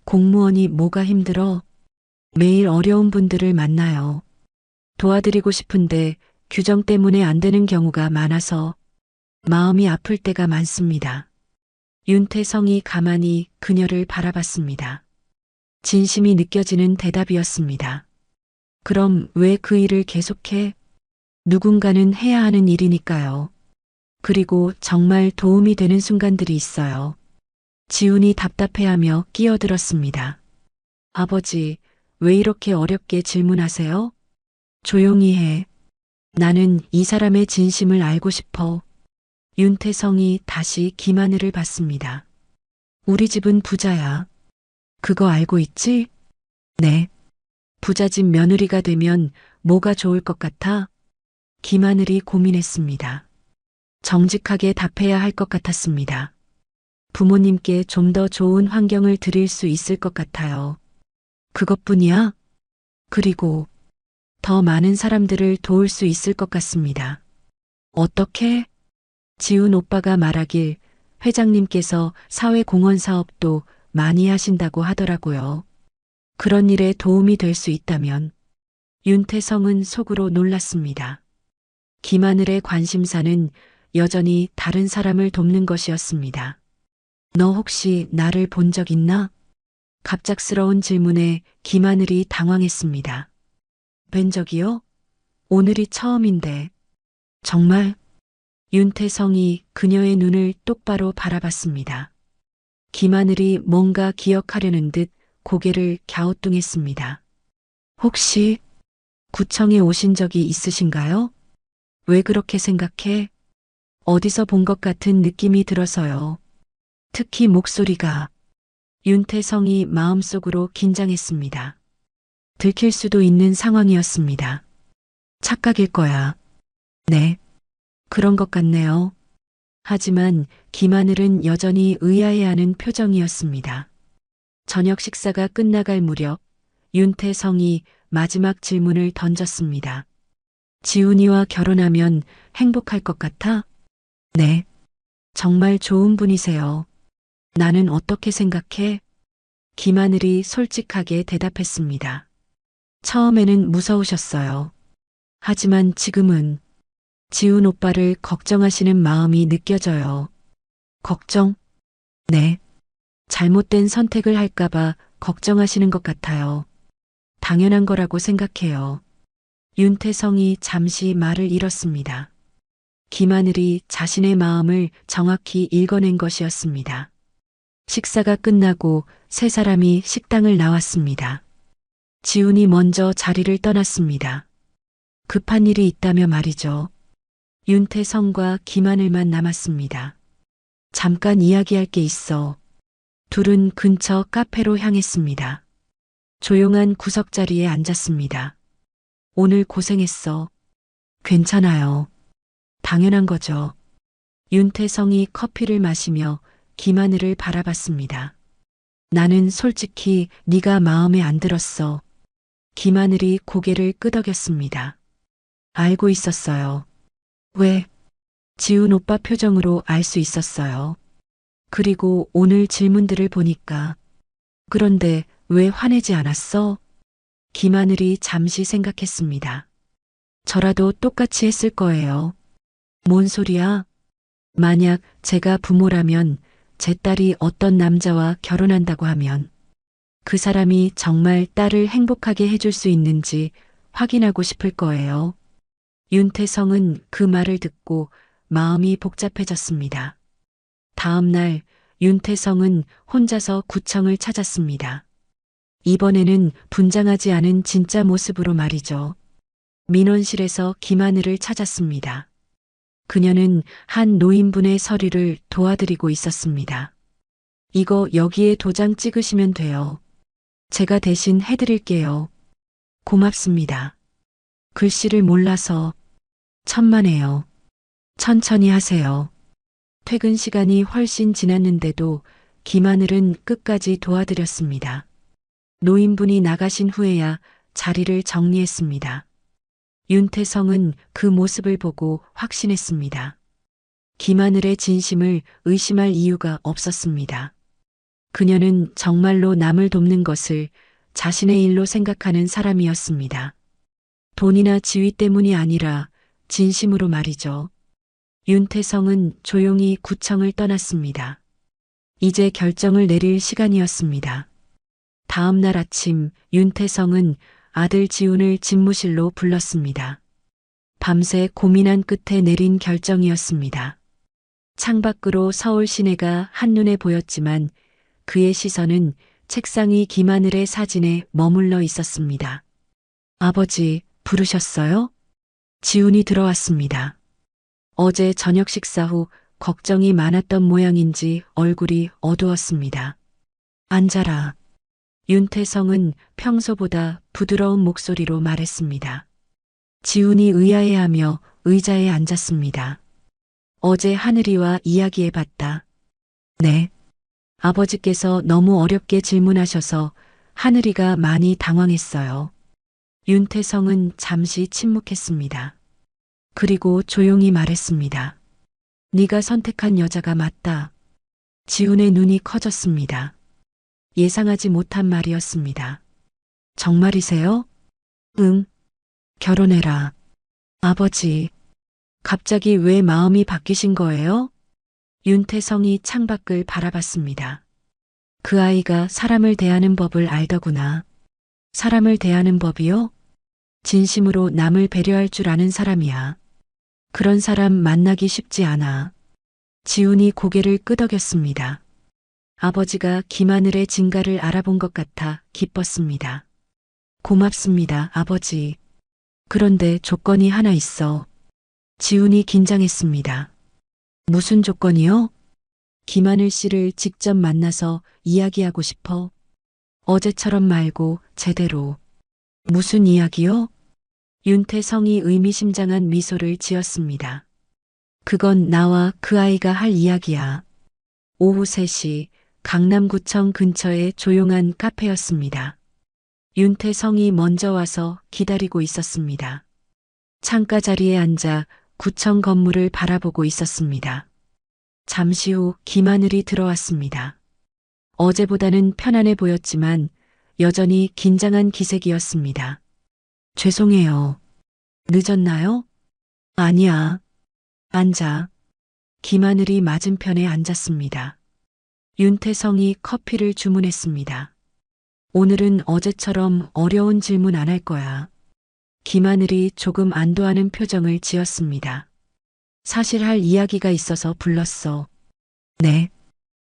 공무원이 뭐가 힘들어? 매일 어려운 분들을 만나요. 도와드리고 싶은데 규정 때문에 안 되는 경우가 많아서 마음이 아플 때가 많습니다. 윤태성이 가만히 그녀를 바라봤습니다. 진심이 느껴지는 대답이었습니다. 그럼 왜 그 일을 계속해? 누군가는 해야 하는 일이니까요. 그리고 정말 도움이 되는 순간들이 있어요. 지훈이 답답해하며 끼어들었습니다. 아버지, 왜 이렇게 어렵게 질문하세요? 조용히 해. 나는 이 사람의 진심을 알고 싶어. 윤태성이 다시 김하늘을 봤습니다. 우리 집은 부자야. 그거 알고 있지? 네. 부잣집 며느리가 되면 뭐가 좋을 것 같아? 김하늘이 고민했습니다. 정직하게 답해야 할 것 같았습니다. 부모님께 좀 더 좋은 환경을 드릴 수 있을 것 같아요. 그것뿐이야? 그리고 더 많은 사람들을 도울 수 있을 것 같습니다. 어떻게? 지훈 오빠가 말하길 회장님께서 사회공헌 사업도 많이 하신다고 하더라고요. 그런 일에 도움이 될 수 있다면 윤태성은 속으로 놀랐습니다. 김하늘의 관심사는 여전히 다른 사람을 돕는 것이었습니다. 너 혹시 나를 본 적 있나? 갑작스러운 질문에 김하늘이 당황했습니다. 뵌 적이요? 오늘이 처음인데. 정말? 윤태성이 그녀의 눈을 똑바로 바라봤습니다. 김하늘이 뭔가 기억하려는 듯 고개를 갸우뚱했습니다. 혹시 구청에 오신 적이 있으신가요? 왜 그렇게 생각해? 어디서 본 것 같은 느낌이 들어서요. 특히 목소리가. 윤태성이 마음속으로 긴장했습니다. 들킬 수도 있는 상황이었습니다. 착각일 거야. 네. 그런 것 같네요. 하지만 김하늘은 여전히 의아해하는 표정이었습니다. 저녁 식사가 끝나갈 무렵 윤태성이 마지막 질문을 던졌습니다. 지훈이와 결혼하면 행복할 것 같아? 네. 정말 좋은 분이세요. 나는 어떻게 생각해? 김하늘이 솔직하게 대답했습니다. 처음에는 무서우셨어요. 하지만 지금은 지훈 오빠를 걱정하시는 마음이 느껴져요. 걱정? 네. 잘못된 선택을 할까봐 걱정하시는 것 같아요. 당연한 거라고 생각해요. 윤태성이 잠시 말을 잃었습니다. 김하늘이 자신의 마음을 정확히 읽어낸 것이었습니다. 식사가 끝나고 세 사람이 식당을 나왔습니다. 지훈이 먼저 자리를 떠났습니다. 급한 일이 있다며 말이죠. 윤태성과 김하늘만 남았습니다. 잠깐 이야기할 게 있어. 둘은 근처 카페로 향했습니다. 조용한 구석자리에 앉았습니다. 오늘 고생했어. 괜찮아요. 당연한 거죠. 윤태성이 커피를 마시며 김하늘을 바라봤습니다. 나는 솔직히 네가 마음에 안 들었어. 김하늘이 고개를 끄덕였습니다. 알고 있었어요. 왜? 지훈 오빠 표정으로 알 수 있었어요. 그리고 오늘 질문들을 보니까. 그런데 왜 화내지 않았어? 김하늘이 잠시 생각했습니다. 저라도 똑같이 했을 거예요. 뭔 소리야? 만약 제가 부모라면 제 딸이 어떤 남자와 결혼한다고 하면 그 사람이 정말 딸을 행복하게 해줄 수 있는지 확인하고 싶을 거예요. 윤태성은 그 말을 듣고 마음이 복잡해졌습니다. 다음 날 윤태성은 혼자서 구청을 찾았습니다. 이번에는 분장하지 않은 진짜 모습으로 말이죠. 민원실에서 김하늘을 찾았습니다. 그녀는 한 노인분의 서류를 도와드리고 있었습니다. 이거 여기에 도장 찍으시면 돼요. 제가 대신 해드릴게요. 고맙습니다. 글씨를 몰라서 천만에요. 천천히 하세요. 퇴근 시간이 훨씬 지났는데도 김하늘은 끝까지 도와드렸습니다. 노인분이 나가신 후에야 자리를 정리했습니다. 윤태성은 그 모습을 보고 확신했습니다. 김하늘의 진심을 의심할 이유가 없었습니다. 그녀는 정말로 남을 돕는 것을 자신의 일로 생각하는 사람이었습니다. 돈이나 지위 때문이 아니라 진심으로 말이죠. 윤태성은 조용히 구청을 떠났습니다. 이제 결정을 내릴 시간이었습니다. 다음 날 아침 윤태성은 아들 지훈을 집무실로 불렀습니다. 밤새 고민한 끝에 내린 결정이었습니다. 창밖으로 서울 시내가 한눈에 보였지만 그의 시선은 책상 위 김하늘의 사진에 머물러 있었습니다. 아버지, 부르셨어요? 지훈이 들어왔습니다. 어제 저녁 식사 후 걱정이 많았던 모양인지 얼굴이 어두웠습니다. 앉아라. 윤태성은 평소보다 부드러운 목소리로 말했습니다. 지훈이 의아해하며 의자에 앉았습니다. 어제 하늘이와 이야기해봤다. 네. 아버지께서 너무 어렵게 질문하셔서 하늘이가 많이 당황했어요. 윤태성은 잠시 침묵했습니다. 그리고 조용히 말했습니다. 네가 선택한 여자가 맞다. 지훈의 눈이 커졌습니다. 예상하지 못한 말이었습니다. 정말이세요? 응. 결혼해라. 아버지, 갑자기 왜 마음이 바뀌신 거예요? 윤태성이 창밖을 바라봤습니다. 그 아이가 사람을 대하는 법을 알더구나. 사람을 대하는 법이요? 진심으로 남을 배려할 줄 아는 사람이야. 그런 사람 만나기 쉽지 않아. 지훈이 고개를 끄덕였습니다. 아버지가 김하늘의 진가를 알아본 것 같아 기뻤습니다. 고맙습니다, 아버지. 그런데 조건이 하나 있어. 지훈이 긴장했습니다. 무슨 조건이요? 김하늘 씨를 직접 만나서 이야기하고 싶어. 어제처럼 말고 제대로. 무슨 이야기요? 윤태성이 의미심장한 미소를 지었습니다. 그건 나와 그 아이가 할 이야기야. 오후 3시 강남구청 근처의 조용한 카페였습니다. 윤태성이 먼저 와서 기다리고 있었습니다. 창가 자리에 앉아 구청 건물을 바라보고 있었습니다. 잠시 후 김하늘이 들어왔습니다. 어제보다는 편안해 보였지만 여전히 긴장한 기색이었습니다. 죄송해요. 늦었나요? 아니야. 앉아. 김하늘이 맞은편에 앉았습니다. 윤태성이 커피를 주문했습니다. 오늘은 어제처럼 어려운 질문 안 할 거야. 김하늘이 조금 안도하는 표정을 지었습니다. 사실 할 이야기가 있어서 불렀어. 네.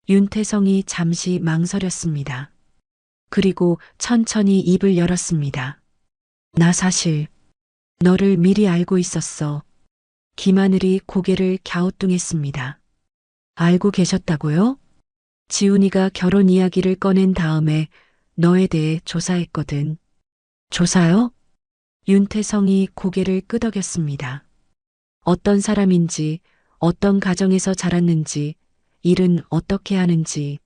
윤태성이 잠시 망설였습니다. 그리고 천천히 입을 열었습니다. 나 사실 너를 미리 알고 있었어. 김하늘이 고개를 갸우뚱했습니다. 알고 계셨다고요? 지훈이가 결혼 이야기를 꺼낸 다음에 너에 대해 조사했거든. 조사요? 윤태성이 고개를 끄덕였습니다. 어떤 사람인지, 어떤 가정에서 자랐는지, 일은 어떻게 하는지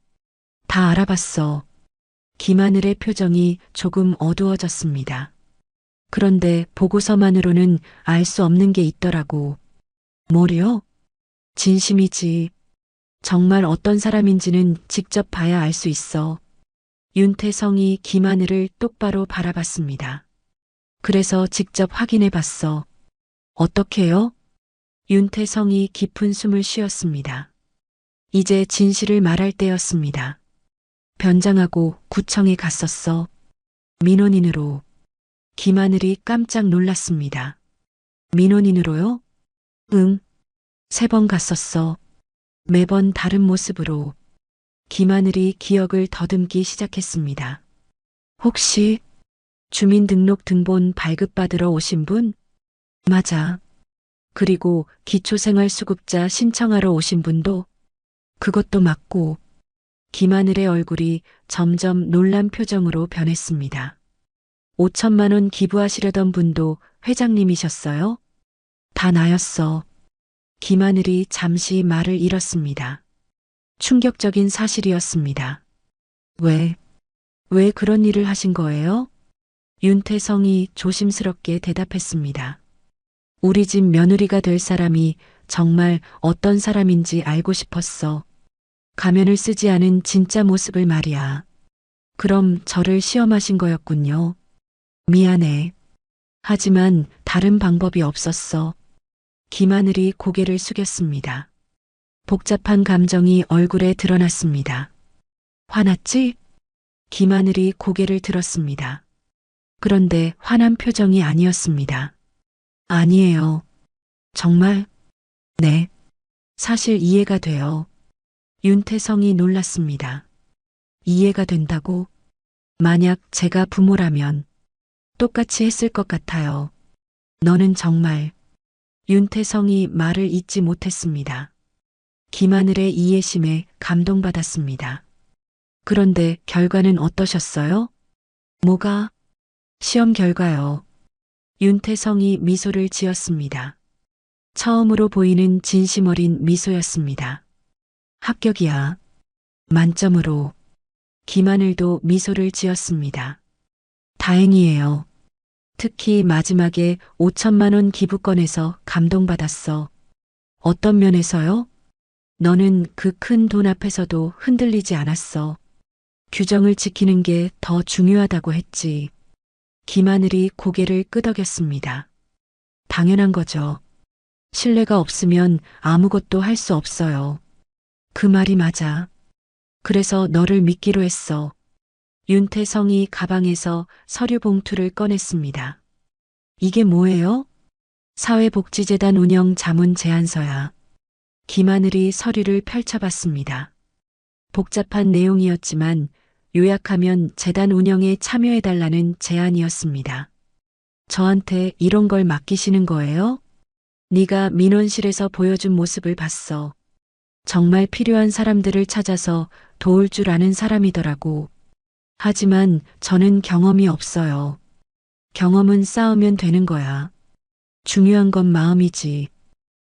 다 알아봤어. 김하늘의 표정이 조금 어두워졌습니다. 그런데 보고서만으로는 알 수 없는 게 있더라고. 뭐요? 진심이지. 정말 어떤 사람인지는 직접 봐야 알 수 있어. 윤태성이 김하늘을 똑바로 바라봤습니다. 그래서 직접 확인해 봤어. 어떻게요? 윤태성이 깊은 숨을 쉬었습니다. 이제 진실을 말할 때였습니다. 변장하고 구청에 갔었어. 민원인으로. 김하늘이 깜짝 놀랐습니다. 민원인으로요? 응. 3번 갔었어. 매번 다른 모습으로. 김하늘이 기억을 더듬기 시작했습니다. 혹시 주민등록 등본 발급받으러 오신 분? 맞아. 그리고 기초생활수급자 신청하러 오신 분도? 그것도 맞고. 김하늘의 얼굴이 점점 놀란 표정으로 변했습니다. 5천만 원 기부하시려던 분도 회장님이셨어요? 다 나였어. 김하늘이 잠시 말을 잃었습니다. 충격적인 사실이었습니다. 왜 그런 일을 하신 거예요? 윤태성이 조심스럽게 대답했습니다. 우리 집 며느리가 될 사람이 정말 어떤 사람인지 알고 싶었어. 가면을 쓰지 않은 진짜 모습을 말이야. 그럼 저를 시험하신 거였군요. 미안해. 하지만 다른 방법이 없었어. 김하늘이 고개를 숙였습니다. 복잡한 감정이 얼굴에 드러났습니다. 화났지? 김하늘이 고개를 들었습니다. 그런데 화난 표정이 아니었습니다. 아니에요. 정말? 네. 사실 이해가 돼요. 윤태성이 놀랐습니다. 이해가 된다고? 만약 제가 부모라면 똑같이 했을 것 같아요. 너는 정말. 윤태성이 말을 잇지 못했습니다. 김하늘의 이해심에 감동받았습니다. 그런데 결과는 어떠셨어요? 뭐가? 시험 결과요. 윤태성이 미소를 지었습니다. 처음으로 보이는 진심 어린 미소였습니다. 합격이야. 만점으로. 김하늘도 미소를 지었습니다. 다행이에요. 특히 마지막에 5천만 원 기부건에서 감동받았어. 어떤 면에서요? 너는 그 큰 돈 앞에서도 흔들리지 않았어. 규정을 지키는 게 더 중요하다고 했지. 김하늘이 고개를 끄덕였습니다. 당연한 거죠. 신뢰가 없으면 아무것도 할 수 없어요. 그 말이 맞아. 그래서 너를 믿기로 했어. 윤태성이 가방에서 서류 봉투를 꺼냈습니다. 이게 뭐예요? 사회복지재단 운영 자문 제안서야. 김하늘이 서류를 펼쳐봤습니다. 복잡한 내용이었지만 요약하면 재단 운영에 참여해달라는 제안이었습니다. 저한테 이런 걸 맡기시는 거예요? 네가 민원실에서 보여준 모습을 봤어. 정말 필요한 사람들을 찾아서 도울 줄 아는 사람이더라고. 하지만 저는 경험이 없어요. 경험은 쌓으면 되는 거야. 중요한 건 마음이지.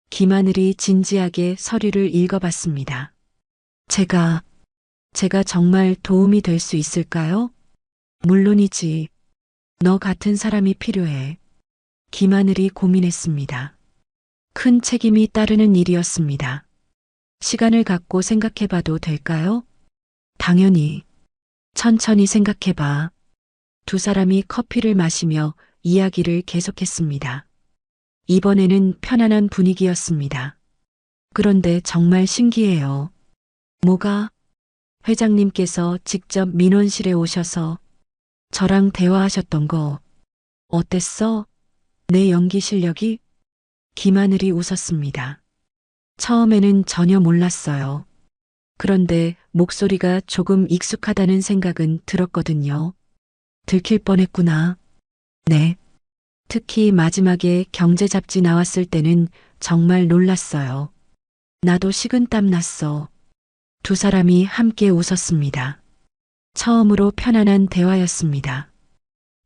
김하늘이 진지하게 서류를 읽어봤습니다. 제가 정말 도움이 될 수 있을까요? 물론이지. 너 같은 사람이 필요해. 김하늘이 고민했습니다. 큰 책임이 따르는 일이었습니다. 시간을 갖고 생각해봐도 될까요? 당연히. 천천히 생각해봐. 두 사람이 커피를 마시며 이야기를 계속했습니다. 이번에는 편안한 분위기였습니다. 그런데 정말 신기해요. 뭐가? 회장님께서 직접 민원실에 오셔서 저랑 대화하셨던 거 어땠어? 내 연기 실력이? 김하늘이 웃었습니다. 처음에는 전혀 몰랐어요. 그런데 목소리가 조금 익숙하다는 생각은 들었거든요. 들킬 뻔했구나. 네. 특히 마지막에 경제 잡지 나왔을 때는 정말 놀랐어요. 나도 식은땀 났어. 두 사람이 함께 웃었습니다. 처음으로 편안한 대화였습니다.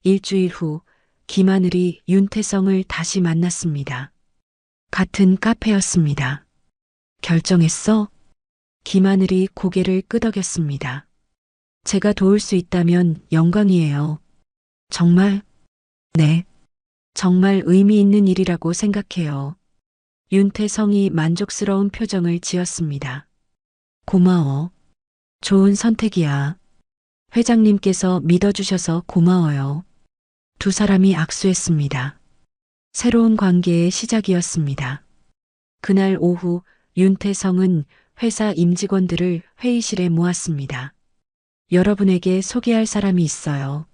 일주일 후 김하늘이 윤태성을 다시 만났습니다. 같은 카페였습니다. 결정했어? 김하늘이 고개를 끄덕였습니다. 제가 도울 수 있다면 영광이에요. 정말? 네. 정말 의미 있는 일이라고 생각해요. 윤태성이 만족스러운 표정을 지었습니다. 고마워. 좋은 선택이야. 회장님께서 믿어주셔서 고마워요. 두 사람이 악수했습니다. 새로운 관계의 시작이었습니다. 그날 오후 윤태성은 회사 임직원들을 회의실에 모았습니다. 여러분에게 소개할 사람이 있어요.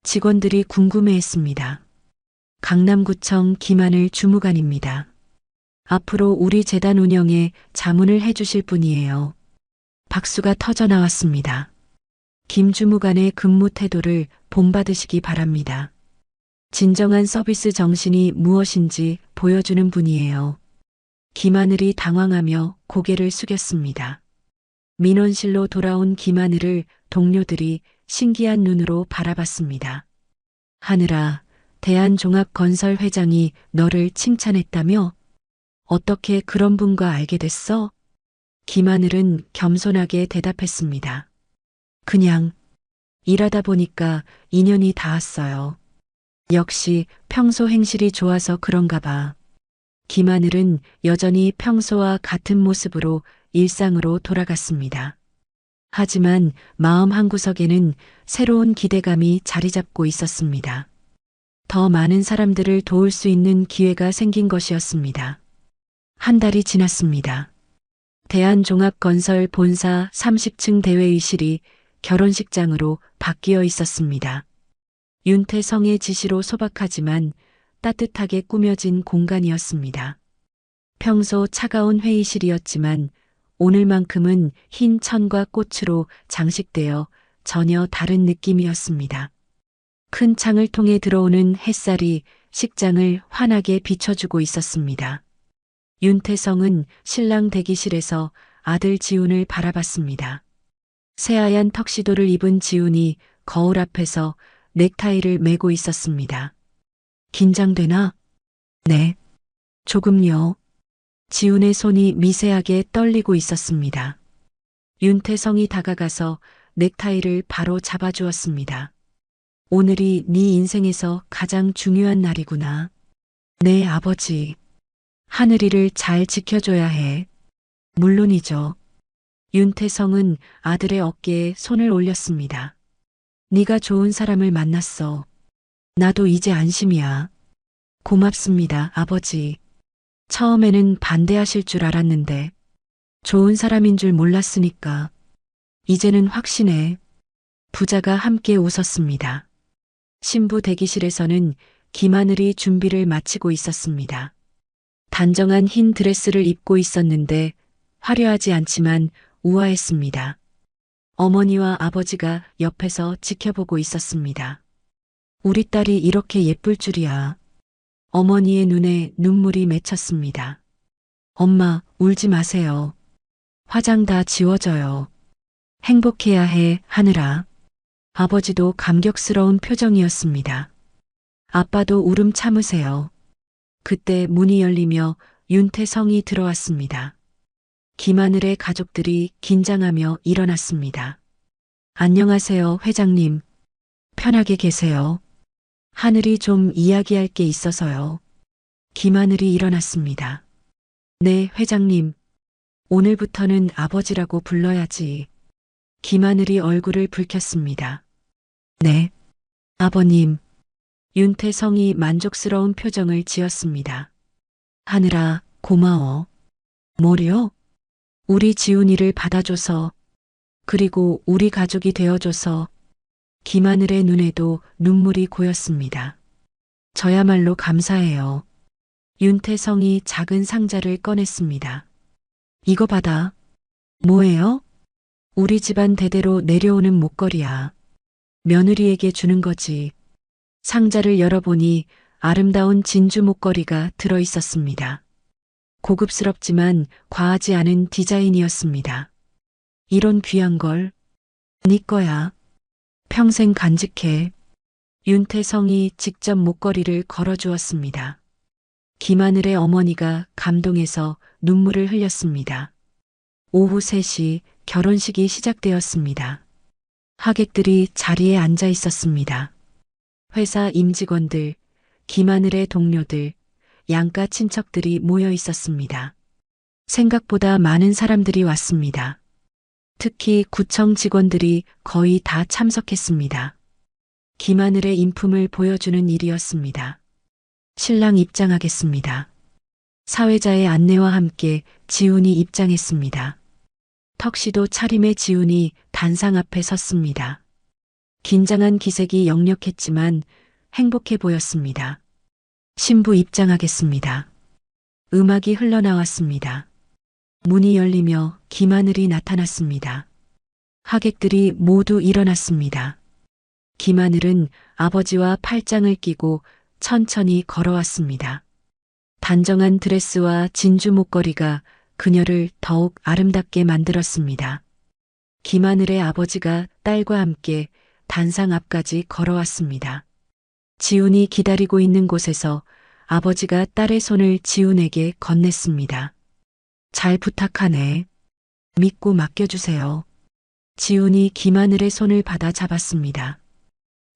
직원들이 궁금해했습니다. 강남구청 김하늘 주무관입니다. 앞으로 우리 재단 운영에 자문을 해주실 분이에요. 박수가 터져 나왔습니다. 김 주무관의 근무 태도를 본받으시기 바랍니다. 진정한 서비스 정신이 무엇인지 보여주는 분이에요. 김하늘이 당황하며 고개를 숙였습니다. 민원실로 돌아온 김하늘을 동료들이 신기한 눈으로 바라봤습니다. 하늘아, 대한종합건설 회장이 너를 칭찬했다며? 어떻게 그런 분과 알게 됐어? 김하늘은 겸손하게 대답했습니다. 그냥 일하다 보니까 인연이 닿았어요. 역시 평소 행실이 좋아서 그런가 봐. 김하늘은 여전히 평소와 같은 모습으로 일상으로 돌아갔습니다. 하지만 마음 한구석에는 새로운 기대감이 자리 잡고 있었습니다. 더 많은 사람들을 도울 수 있는 기회가 생긴 것이었습니다. 한 달이 지났습니다. 대한종합건설 본사 30층 대회의실이 결혼식장으로 바뀌어 있었습니다. 윤태성의 지시로 소박하지만 따뜻하게 꾸며진 공간이었습니다. 평소 차가운 회의실이었지만 오늘만큼은 흰 천과 꽃으로 장식되어 전혀 다른 느낌이었습니다. 큰 창을 통해 들어오는 햇살이 식장을 환하게 비춰주고 있었습니다. 윤태성은 신랑 대기실에서 아들 지훈을 바라봤습니다. 새하얀 턱시도를 입은 지훈이 거울 앞에서 넥타이를 매고 있었습니다. 긴장되나? 네. 조금요. 지훈의 손이 미세하게 떨리고 있었습니다. 윤태성이 다가가서 넥타이를 바로 잡아주었습니다. 오늘이 네 인생에서 가장 중요한 날이구나. 네, 아버지. 하늘이를 잘 지켜줘야 해. 물론이죠. 윤태성은 아들의 어깨에 손을 올렸습니다. 네가 좋은 사람을 만났어. 나도 이제 안심이야. 고맙습니다, 아버지. 처음에는 반대하실 줄 알았는데 좋은 사람인 줄 몰랐으니까 이제는 확신해. 부자가 함께 웃었습니다. 신부 대기실에서는 김하늘이 준비를 마치고 있었습니다. 단정한 흰 드레스를 입고 있었는데 화려하지 않지만 우아했습니다. 어머니와 아버지가 옆에서 지켜보고 있었습니다. 우리 딸이 이렇게 예쁠 줄이야. 어머니의 눈에 눈물이 맺혔습니다. 엄마, 울지 마세요. 화장 다 지워져요. 행복해야 해, 하늘아. 아버지도 감격스러운 표정이었습니다. 아빠도 울음 참으세요. 그때 문이 열리며 윤태성이 들어왔습니다. 김하늘의 가족들이 긴장하며 일어났습니다. 안녕하세요, 회장님. 편하게 계세요. 하늘이 좀 이야기할 게 있어서요. 김하늘이 일어났습니다. 네, 회장님. 오늘부터는 아버지라고 불러야지. 김하늘이 얼굴을 붉혔습니다. 네, 아버님. 윤태성이 만족스러운 표정을 지었습니다. 하늘아, 고마워. 뭐요? 우리 지훈이를 받아줘서, 그리고 우리 가족이 되어줘서. 김하늘의 눈에도 눈물이 고였습니다. 저야말로 감사해요. 윤태성이 작은 상자를 꺼냈습니다. 이거 받아. 뭐예요? 우리 집안 대대로 내려오는 목걸이야. 며느리에게 주는 거지. 상자를 열어보니 아름다운 진주 목걸이가 들어 있었습니다. 고급스럽지만 과하지 않은 디자인이었습니다. 이런 귀한 걸, 네 거야. 평생 간직해. 윤태성이 직접 목걸이를 걸어주었습니다. 김하늘의 어머니가 감동해서 눈물을 흘렸습니다. 오후 3시 결혼식이 시작되었습니다. 하객들이 자리에 앉아 있었습니다. 회사 임직원들, 김하늘의 동료들, 양가 친척들이 모여 있었습니다. 생각보다 많은 사람들이 왔습니다. 특히 구청 직원들이 거의 다 참석했습니다. 김하늘의 인품을 보여주는 일이었습니다. 신랑 입장하겠습니다. 사회자의 안내와 함께 지훈이 입장했습니다. 턱시도 차림의 지훈이 단상 앞에 섰습니다. 긴장한 기색이 역력했지만 행복해 보였습니다. 신부 입장하겠습니다. 음악이 흘러나왔습니다. 문이 열리며 김하늘이 나타났습니다. 하객들이 모두 일어났습니다. 김하늘은 아버지와 팔짱을 끼고 천천히 걸어왔습니다. 단정한 드레스와 진주 목걸이가 그녀를 더욱 아름답게 만들었습니다. 김하늘의 아버지가 딸과 함께 단상 앞까지 걸어왔습니다. 지훈이 기다리고 있는 곳에서 아버지가 딸의 손을 지훈에게 건넸습니다. 잘 부탁하네. 믿고 맡겨주세요. 지훈이 김하늘의 손을 받아 잡았습니다.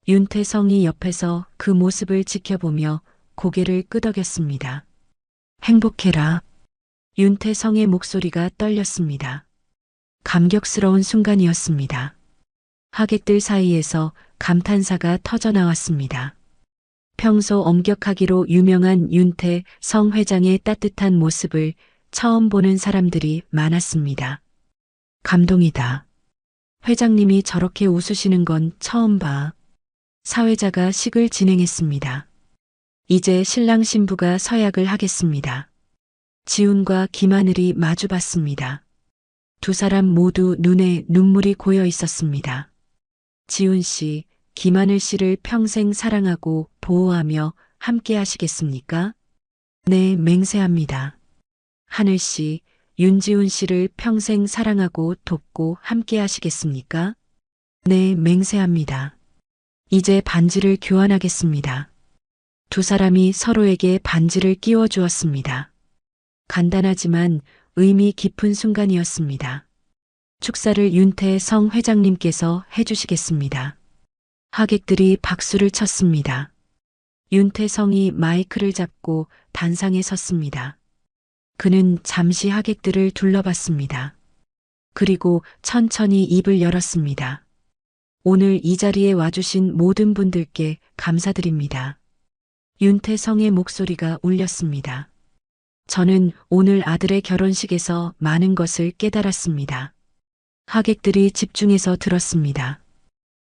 윤태성이 옆에서 그 모습을 지켜보며 고개를 끄덕였습니다. 행복해라. 윤태성의 목소리가 떨렸습니다. 감격스러운 순간이었습니다. 하객들 사이에서 감탄사가 터져나왔습니다. 평소 엄격하기로 유명한 윤태성 회장의 따뜻한 모습을 처음 보는 사람들이 많았습니다. 감동이다. 회장님이 저렇게 웃으시는 건 처음 봐. 사회자가 식을 진행했습니다. 이제 신랑 신부가 서약을 하겠습니다. 지훈과 김하늘이 마주봤습니다. 두 사람 모두 눈에 눈물이 고여 있었습니다. 지훈 씨, 김하늘 씨를 평생 사랑하고 보호하며 함께 하시겠습니까? 네, 맹세합니다. 하늘 씨, 윤지훈 씨를 평생 사랑하고 돕고 함께 하시겠습니까? 네, 맹세합니다. 이제 반지를 교환하겠습니다. 두 사람이 서로에게 반지를 끼워 주었습니다. 간단하지만 의미 깊은 순간이었습니다. 축사를 윤태성 회장님께서 해주시겠습니다. 하객들이 박수를 쳤습니다. 윤태성이 마이크를 잡고 단상에 섰습니다. 그는 잠시 하객들을 둘러봤습니다. 그리고 천천히 입을 열었습니다. 오늘 이 자리에 와주신 모든 분들께 감사드립니다. 윤태성의 목소리가 울렸습니다. 저는 오늘 아들의 결혼식에서 많은 것을 깨달았습니다. 하객들이 집중해서 들었습니다.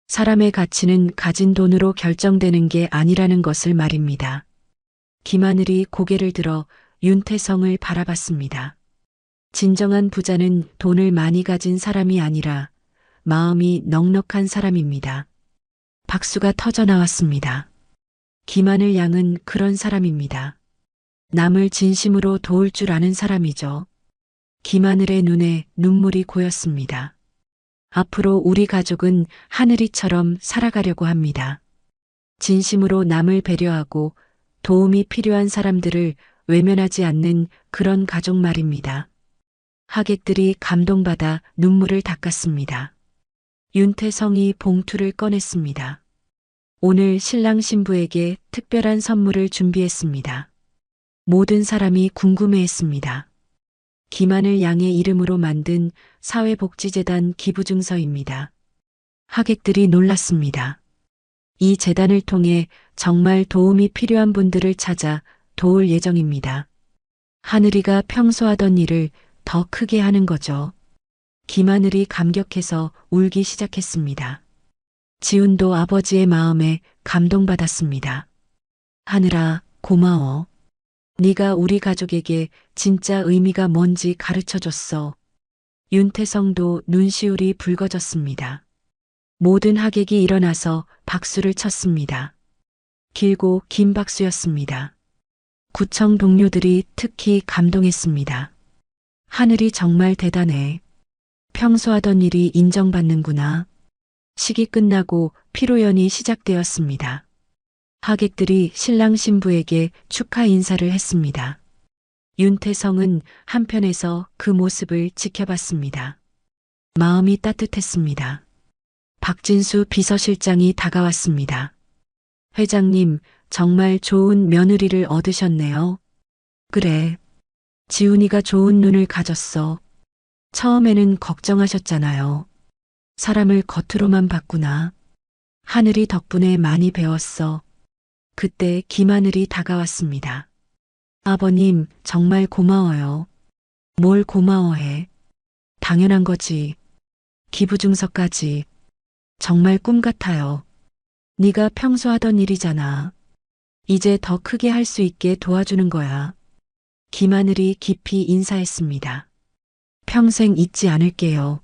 사람의 가치는 가진 돈으로 결정되는 게 아니라는 것을 말입니다. 김하늘이 고개를 들어 윤태성을 바라봤습니다. 진정한 부자는 돈을 많이 가진 사람이 아니라 마음이 넉넉한 사람입니다. 박수가 터져 나왔습니다. 김하늘 양은 그런 사람입니다. 남을 진심으로 도울 줄 아는 사람이죠. 김하늘의 눈에 눈물이 고였습니다. 앞으로 우리 가족은 하늘이처럼 살아가려고 합니다. 진심으로 남을 배려하고 도움이 필요한 사람들을 외면하지 않는 그런 가족 말입니다. 하객들이 감동받아 눈물을 닦았습니다. 윤태성이 봉투를 꺼냈습니다. 오늘 신랑 신부에게 특별한 선물을 준비했습니다. 모든 사람이 궁금해했습니다. 김하늘 양의 이름으로 만든 사회복지재단 기부증서입니다. 하객들이 놀랐습니다. 이 재단을 통해 정말 도움이 필요한 분들을 찾아 도울 예정입니다. 하늘이가 평소 하던 일을 더 크게 하는 거죠. 김하늘이 감격해서 울기 시작했습니다. 지훈도 아버지의 마음에 감동받았습니다. 하늘아, 고마워. 네가 우리 가족에게 진짜 의미가 뭔지 가르쳐줬어. 윤태성도 눈시울이 붉어졌습니다. 모든 하객이 일어나서 박수를 쳤습니다. 길고 긴 박수였습니다. 구청 동료들이 특히 감동했습니다. 하늘이 정말 대단해. 평소 하던 일이 인정받는구나. 식이 끝나고 피로연이 시작되었습니다. 하객들이 신랑 신부에게 축하 인사를 했습니다. 윤태성은 한편에서 그 모습을 지켜봤습니다. 마음이 따뜻했습니다. 박진수 비서실장이 다가왔습니다. 회장님, 정말 좋은 며느리를 얻으셨네요. 그래. 지훈이가 좋은 눈을 가졌어. 처음에는 걱정하셨잖아요. 사람을 겉으로만 봤구나. 하늘이 덕분에 많이 배웠어. 그때 김하늘이 다가왔습니다. 아버님, 정말 고마워요. 뭘 고마워해. 당연한 거지. 기부증서까지. 정말 꿈 같아요. 네가 평소 하던 일이잖아. 이제 더 크게 할 수 있게 도와주는 거야. 김하늘이 깊이 인사했습니다. 평생 잊지 않을게요.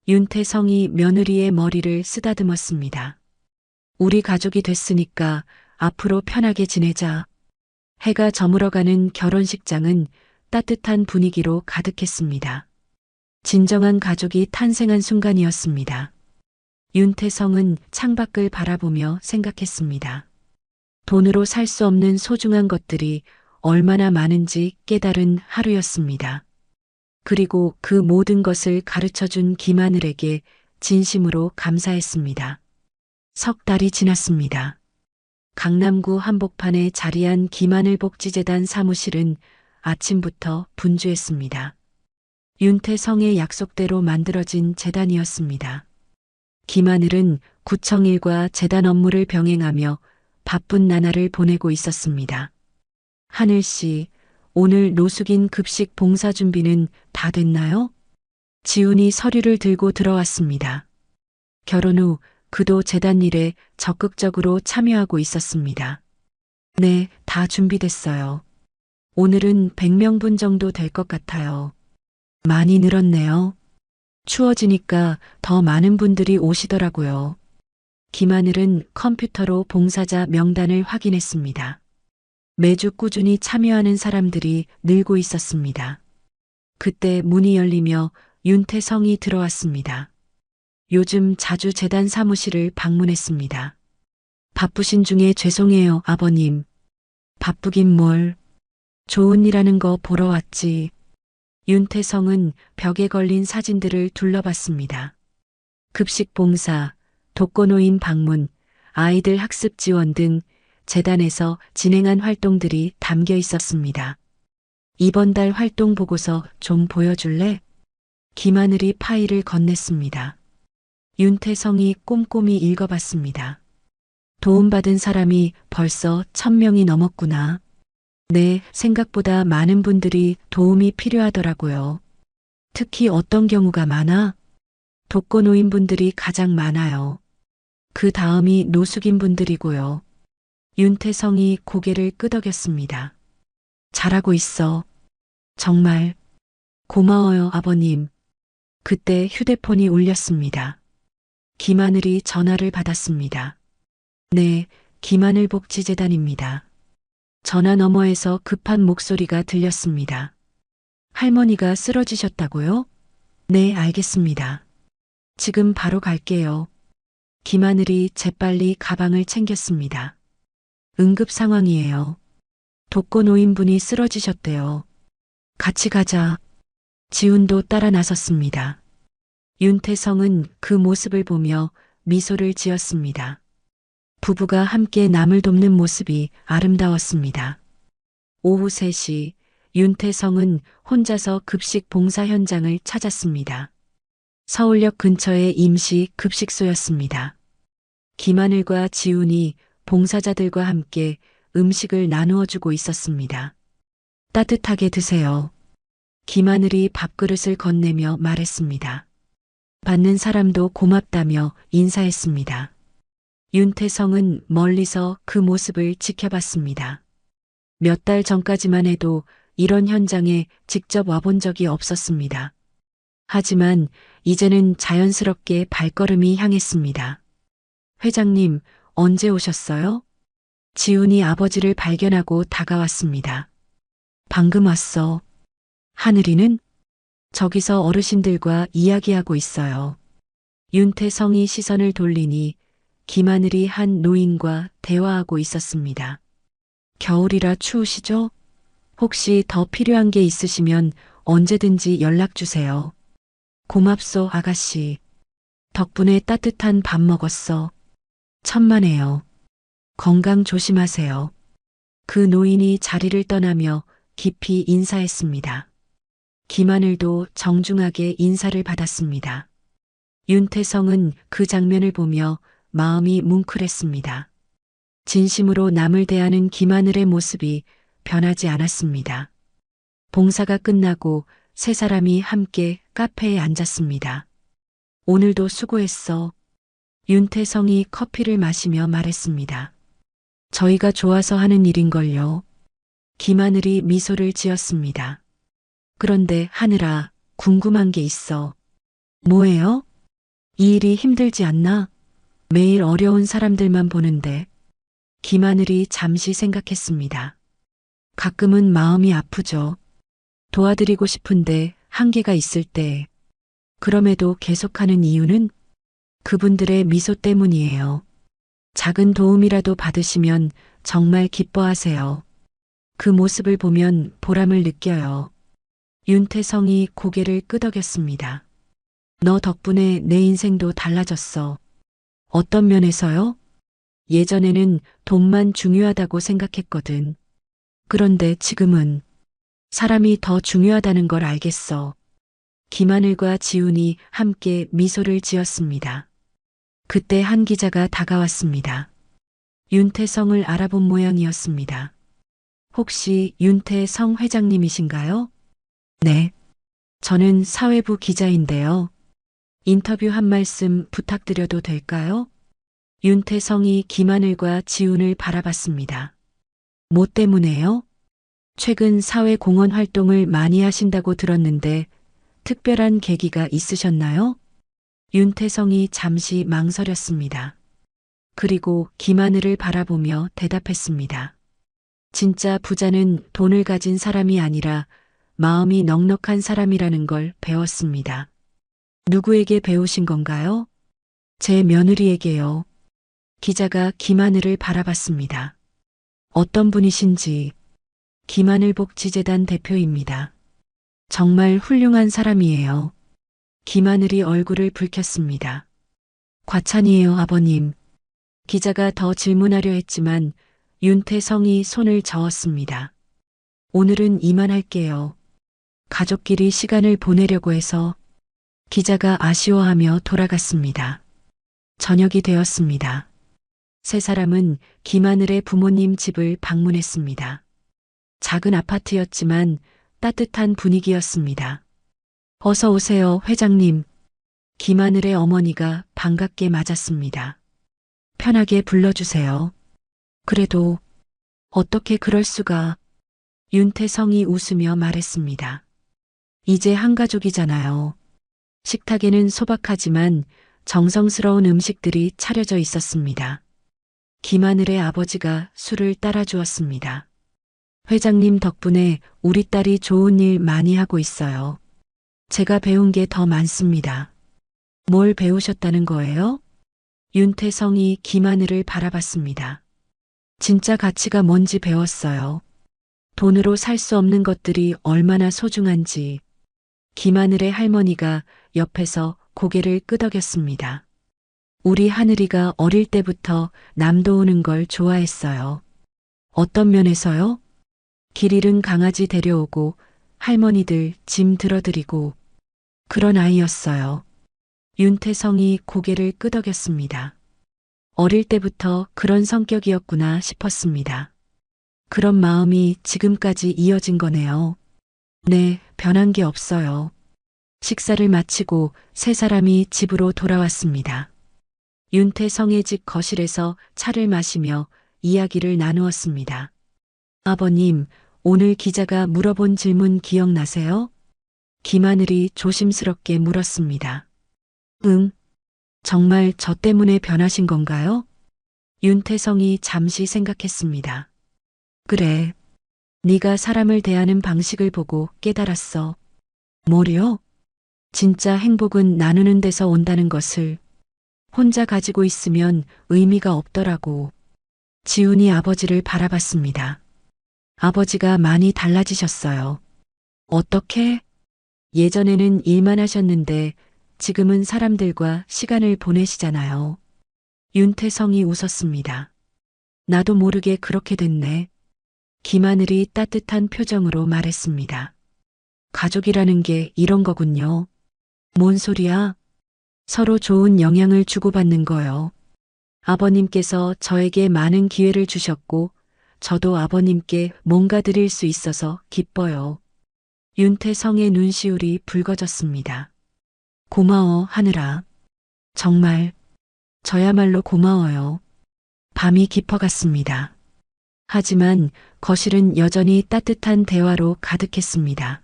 윤태성이 며느리의 머리를 쓰다듬었습니다. 우리 가족이 됐으니까 앞으로 편하게 지내자. 해가 저물어가는 결혼식장은 따뜻한 분위기로 가득했습니다. 진정한 가족이 탄생한 순간이었습니다. 윤태성은 창밖을 바라보며 생각했습니다. 돈으로 살 수 없는 소중한 것들이 얼마나 많은지 깨달은 하루였습니다. 그리고 그 모든 것을 가르쳐준 김하늘에게 진심으로 감사했습니다. 석 달이 지났습니다. 강남구 한복판에 자리한 김하늘 복지재단 사무실은 아침부터 분주했습니다. 윤태성의 약속대로 만들어진 재단이었습니다. 김하늘은 구청 일과 재단 업무를 병행하며 바쁜 나날을 보내고 있었습니다. 하늘 씨, 오늘 노숙인 급식 봉사 준비는 다 됐나요? 지훈이 서류를 들고 들어왔습니다. 결혼 후 그도 재단 일에 적극적으로 참여하고 있었습니다. 네, 다 준비됐어요. 오늘은 100명분 정도 될 것 같아요. 많이 늘었네요. 추워지니까 더 많은 분들이 오시더라고요. 김하늘은 컴퓨터로 봉사자 명단을 확인했습니다. 매주 꾸준히 참여하는 사람들이 늘고 있었습니다. 그때 문이 열리며 윤태성이 들어왔습니다. 요즘 자주 재단 사무실을 방문했습니다. 바쁘신 중에 죄송해요, 아버님. 바쁘긴 뭘. 좋은 일 하는 거 보러 왔지. 윤태성은 벽에 걸린 사진들을 둘러봤습니다. 급식 봉사, 독거노인 방문, 아이들 학습 지원 등 재단에서 진행한 활동들이 담겨 있었습니다. 이번 달 활동 보고서 좀 보여줄래? 김하늘이 파일을 건넸습니다. 윤태성이 꼼꼼히 읽어봤습니다. 도움받은 사람이 벌써 1000명이 넘었구나. 네, 생각보다 많은 분들이 도움이 필요하더라고요. 특히 어떤 경우가 많아? 독거노인분들이 가장 많아요. 그 다음이 노숙인분들이고요. 윤태성이 고개를 끄덕였습니다. 잘하고 있어. 정말 고마워요, 아버님. 그때 휴대폰이 울렸습니다. 김하늘이 전화를 받았습니다. 네, 김하늘 복지재단입니다. 전화 너머에서 급한 목소리가 들렸습니다. 할머니가 쓰러지셨다고요? 네, 알겠습니다. 지금 바로 갈게요. 김하늘이 재빨리 가방을 챙겼습니다. 응급 상황이에요. 독거노인분이 쓰러지셨대요. 같이 가자. 지훈도 따라 나섰습니다. 윤태성은 그 모습을 보며 미소를 지었습니다. 부부가 함께 남을 돕는 모습이 아름다웠습니다. 오후 3시 윤태성은 혼자서 급식 봉사 현장을 찾았습니다. 서울역 근처의 임시 급식소였습니다. 김하늘과 지훈이 봉사자들과 함께 음식을 나누어 주고 있었습니다. 따뜻하게 드세요. 김하늘이 밥그릇을 건네며 말했습니다. 받는 사람도 고맙다며 인사했습니다. 윤태성은 멀리서 그 모습을 지켜봤습니다. 몇 달 전까지만 해도 이런 현장에 직접 와본 적이 없었습니다. 하지만 이제는 자연스럽게 발걸음이 향했습니다. 회장님, 언제 오셨어요? 지훈이 아버지를 발견하고 다가왔습니다. 방금 왔어. 하늘이는? 저기서 어르신들과 이야기하고 있어요. 윤태성이 시선을 돌리니 김하늘이 한 노인과 대화하고 있었습니다. 겨울이라 추우시죠? 혹시 더 필요한 게 있으시면 언제든지 연락 주세요. 고맙소, 아가씨. 덕분에 따뜻한 밥 먹었어. 천만에요. 건강 조심하세요. 그 노인이 자리를 떠나며 깊이 인사했습니다. 김하늘도 정중하게 인사를 받았습니다. 윤태성은 그 장면을 보며 마음이 뭉클했습니다. 진심으로 남을 대하는 김하늘의 모습이 변하지 않았습니다. 봉사가 끝나고 세 사람이 함께 카페에 앉았습니다. 오늘도 수고했어. 윤태성이 커피를 마시며 말했습니다. 저희가 좋아서 하는 일인걸요. 김하늘이 미소를 지었습니다. 그런데 하늘아, 궁금한 게 있어. 뭐예요? 이 일이 힘들지 않나? 매일 어려운 사람들만 보는데. 김하늘이 잠시 생각했습니다. 가끔은 마음이 아프죠. 도와드리고 싶은데 한계가 있을 때. 그럼에도 계속하는 이유는 그분들의 미소 때문이에요. 작은 도움이라도 받으시면 정말 기뻐하세요. 그 모습을 보면 보람을 느껴요. 윤태성이 고개를 끄덕였습니다. 너 덕분에 내 인생도 달라졌어. 어떤 면에서요? 예전에는 돈만 중요하다고 생각했거든. 그런데 지금은 사람이 더 중요하다는 걸 알겠어. 김하늘과 지훈이 함께 미소를 지었습니다. 그때 한 기자가 다가왔습니다. 윤태성을 알아본 모양이었습니다. 혹시 윤태성 회장님이신가요? 네. 저는 사회부 기자인데요. 인터뷰 한 말씀 부탁드려도 될까요? 윤태성이 김하늘과 지훈을 바라봤습니다. 뭐 때문에요? 최근 사회공헌 활동을 많이 하신다고 들었는데 특별한 계기가 있으셨나요? 윤태성이 잠시 망설였습니다. 그리고 김하늘을 바라보며 대답했습니다. 진짜 부자는 돈을 가진 사람이 아니라 마음이 넉넉한 사람이라는 걸 배웠습니다. 누구에게 배우신 건가요? 제 며느리에게요. 기자가 김하늘을 바라봤습니다. 어떤 분이신지. 김하늘 복지재단 대표입니다. 정말 훌륭한 사람이에요. 김하늘이 얼굴을 붉혔습니다. 과찬이에요, 아버님. 기자가 더 질문하려 했지만 윤태성이 손을 저었습니다. 오늘은 이만할게요. 가족끼리 시간을 보내려고 해서. 기자가 아쉬워하며 돌아갔습니다. 저녁이 되었습니다. 세 사람은 김하늘의 부모님 집을 방문했습니다. 작은 아파트였지만 따뜻한 분위기였습니다. 어서 오세요, 회장님. 김하늘의 어머니가 반갑게 맞았습니다. 편하게 불러주세요. 그래도 어떻게 그럴 수가. 윤태성이 웃으며 말했습니다. 이제 한 가족이잖아요. 식탁에는 소박하지만 정성스러운 음식들이 차려져 있었습니다. 김하늘의 아버지가 술을 따라주었습니다. 회장님 덕분에 우리 딸이 좋은 일 많이 하고 있어요. 제가 배운 게 더 많습니다. 뭘 배우셨다는 거예요? 윤태성이 김하늘을 바라봤습니다. 진짜 가치가 뭔지 배웠어요. 돈으로 살 수 없는 것들이 얼마나 소중한지. 김하늘의 할머니가 옆에서 고개를 끄덕였습니다. 우리 하늘이가 어릴 때부터 남도 오는 걸 좋아했어요. 어떤 면에서요? 길 잃은 강아지 데려오고 할머니들 짐 들어드리고 그런 아이였어요. 윤태성이 고개를 끄덕였습니다. 어릴 때부터 그런 성격이었구나 싶었습니다. 그런 마음이 지금까지 이어진 거네요. 네, 변한 게 없어요. 식사를 마치고 세 사람이 집으로 돌아왔습니다. 윤태성의 집 거실에서 차를 마시며 이야기를 나누었습니다. 아버님, 오늘 기자가 물어본 질문 기억나세요? 김하늘이 조심스럽게 물었습니다. 응. 정말 저 때문에 변하신 건가요? 윤태성이 잠시 생각했습니다. 그래. 네가 사람을 대하는 방식을 보고 깨달았어. 뭐요? 진짜 행복은 나누는 데서 온다는 것을. 혼자 가지고 있으면 의미가 없더라고. 지훈이 아버지를 바라봤습니다. 아버지가 많이 달라지셨어요. 어떻게? 예전에는 일만 하셨는데 지금은 사람들과 시간을 보내시잖아요. 윤태성이 웃었습니다. 나도 모르게 그렇게 됐네. 김하늘이 따뜻한 표정으로 말했습니다. 가족이라는 게 이런 거군요. 뭔 소리야? 서로 좋은 영향을 주고받는 거요. 아버님께서 저에게 많은 기회를 주셨고 저도 아버님께 뭔가 드릴 수 있어서 기뻐요. 윤태성의 눈시울이 붉어졌습니다. 고마워, 하늘아. 정말, 저야말로 고마워요. 밤이 깊어갔습니다. 하지만 거실은 여전히 따뜻한 대화로 가득했습니다.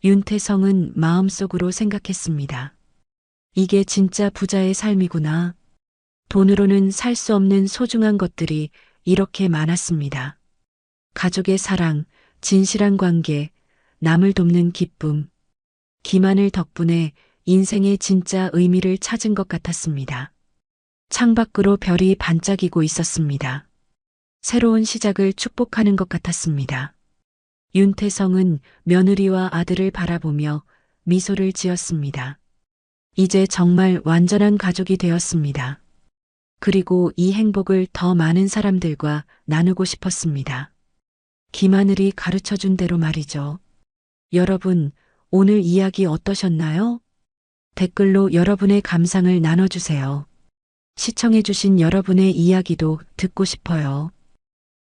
윤태성은 마음속으로 생각했습니다. 이게 진짜 부자의 삶이구나. 돈으로는 살 수 없는 소중한 것들이 이렇게 많았습니다. 가족의 사랑, 진실한 관계, 남을 돕는 기쁨. 김하늘 덕분에 인생의 진짜 의미를 찾은 것 같았습니다. 창밖으로 별이 반짝이고 있었습니다. 새로운 시작을 축복하는 것 같았습니다. 윤태성은 며느리와 아들을 바라보며 미소를 지었습니다. 이제 정말 완전한 가족이 되었습니다. 그리고 이 행복을 더 많은 사람들과 나누고 싶었습니다. 김하늘이 가르쳐준 대로 말이죠. 여러분, 오늘 이야기 어떠셨나요? 댓글로 여러분의 감상을 나눠주세요. 시청해주신 여러분의 이야기도 듣고 싶어요.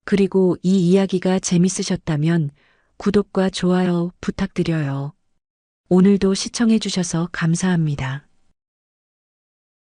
그리고 이 이야기가 재밌으셨다면 구독과 좋아요 부탁드려요. 오늘도 시청해주셔서 감사합니다.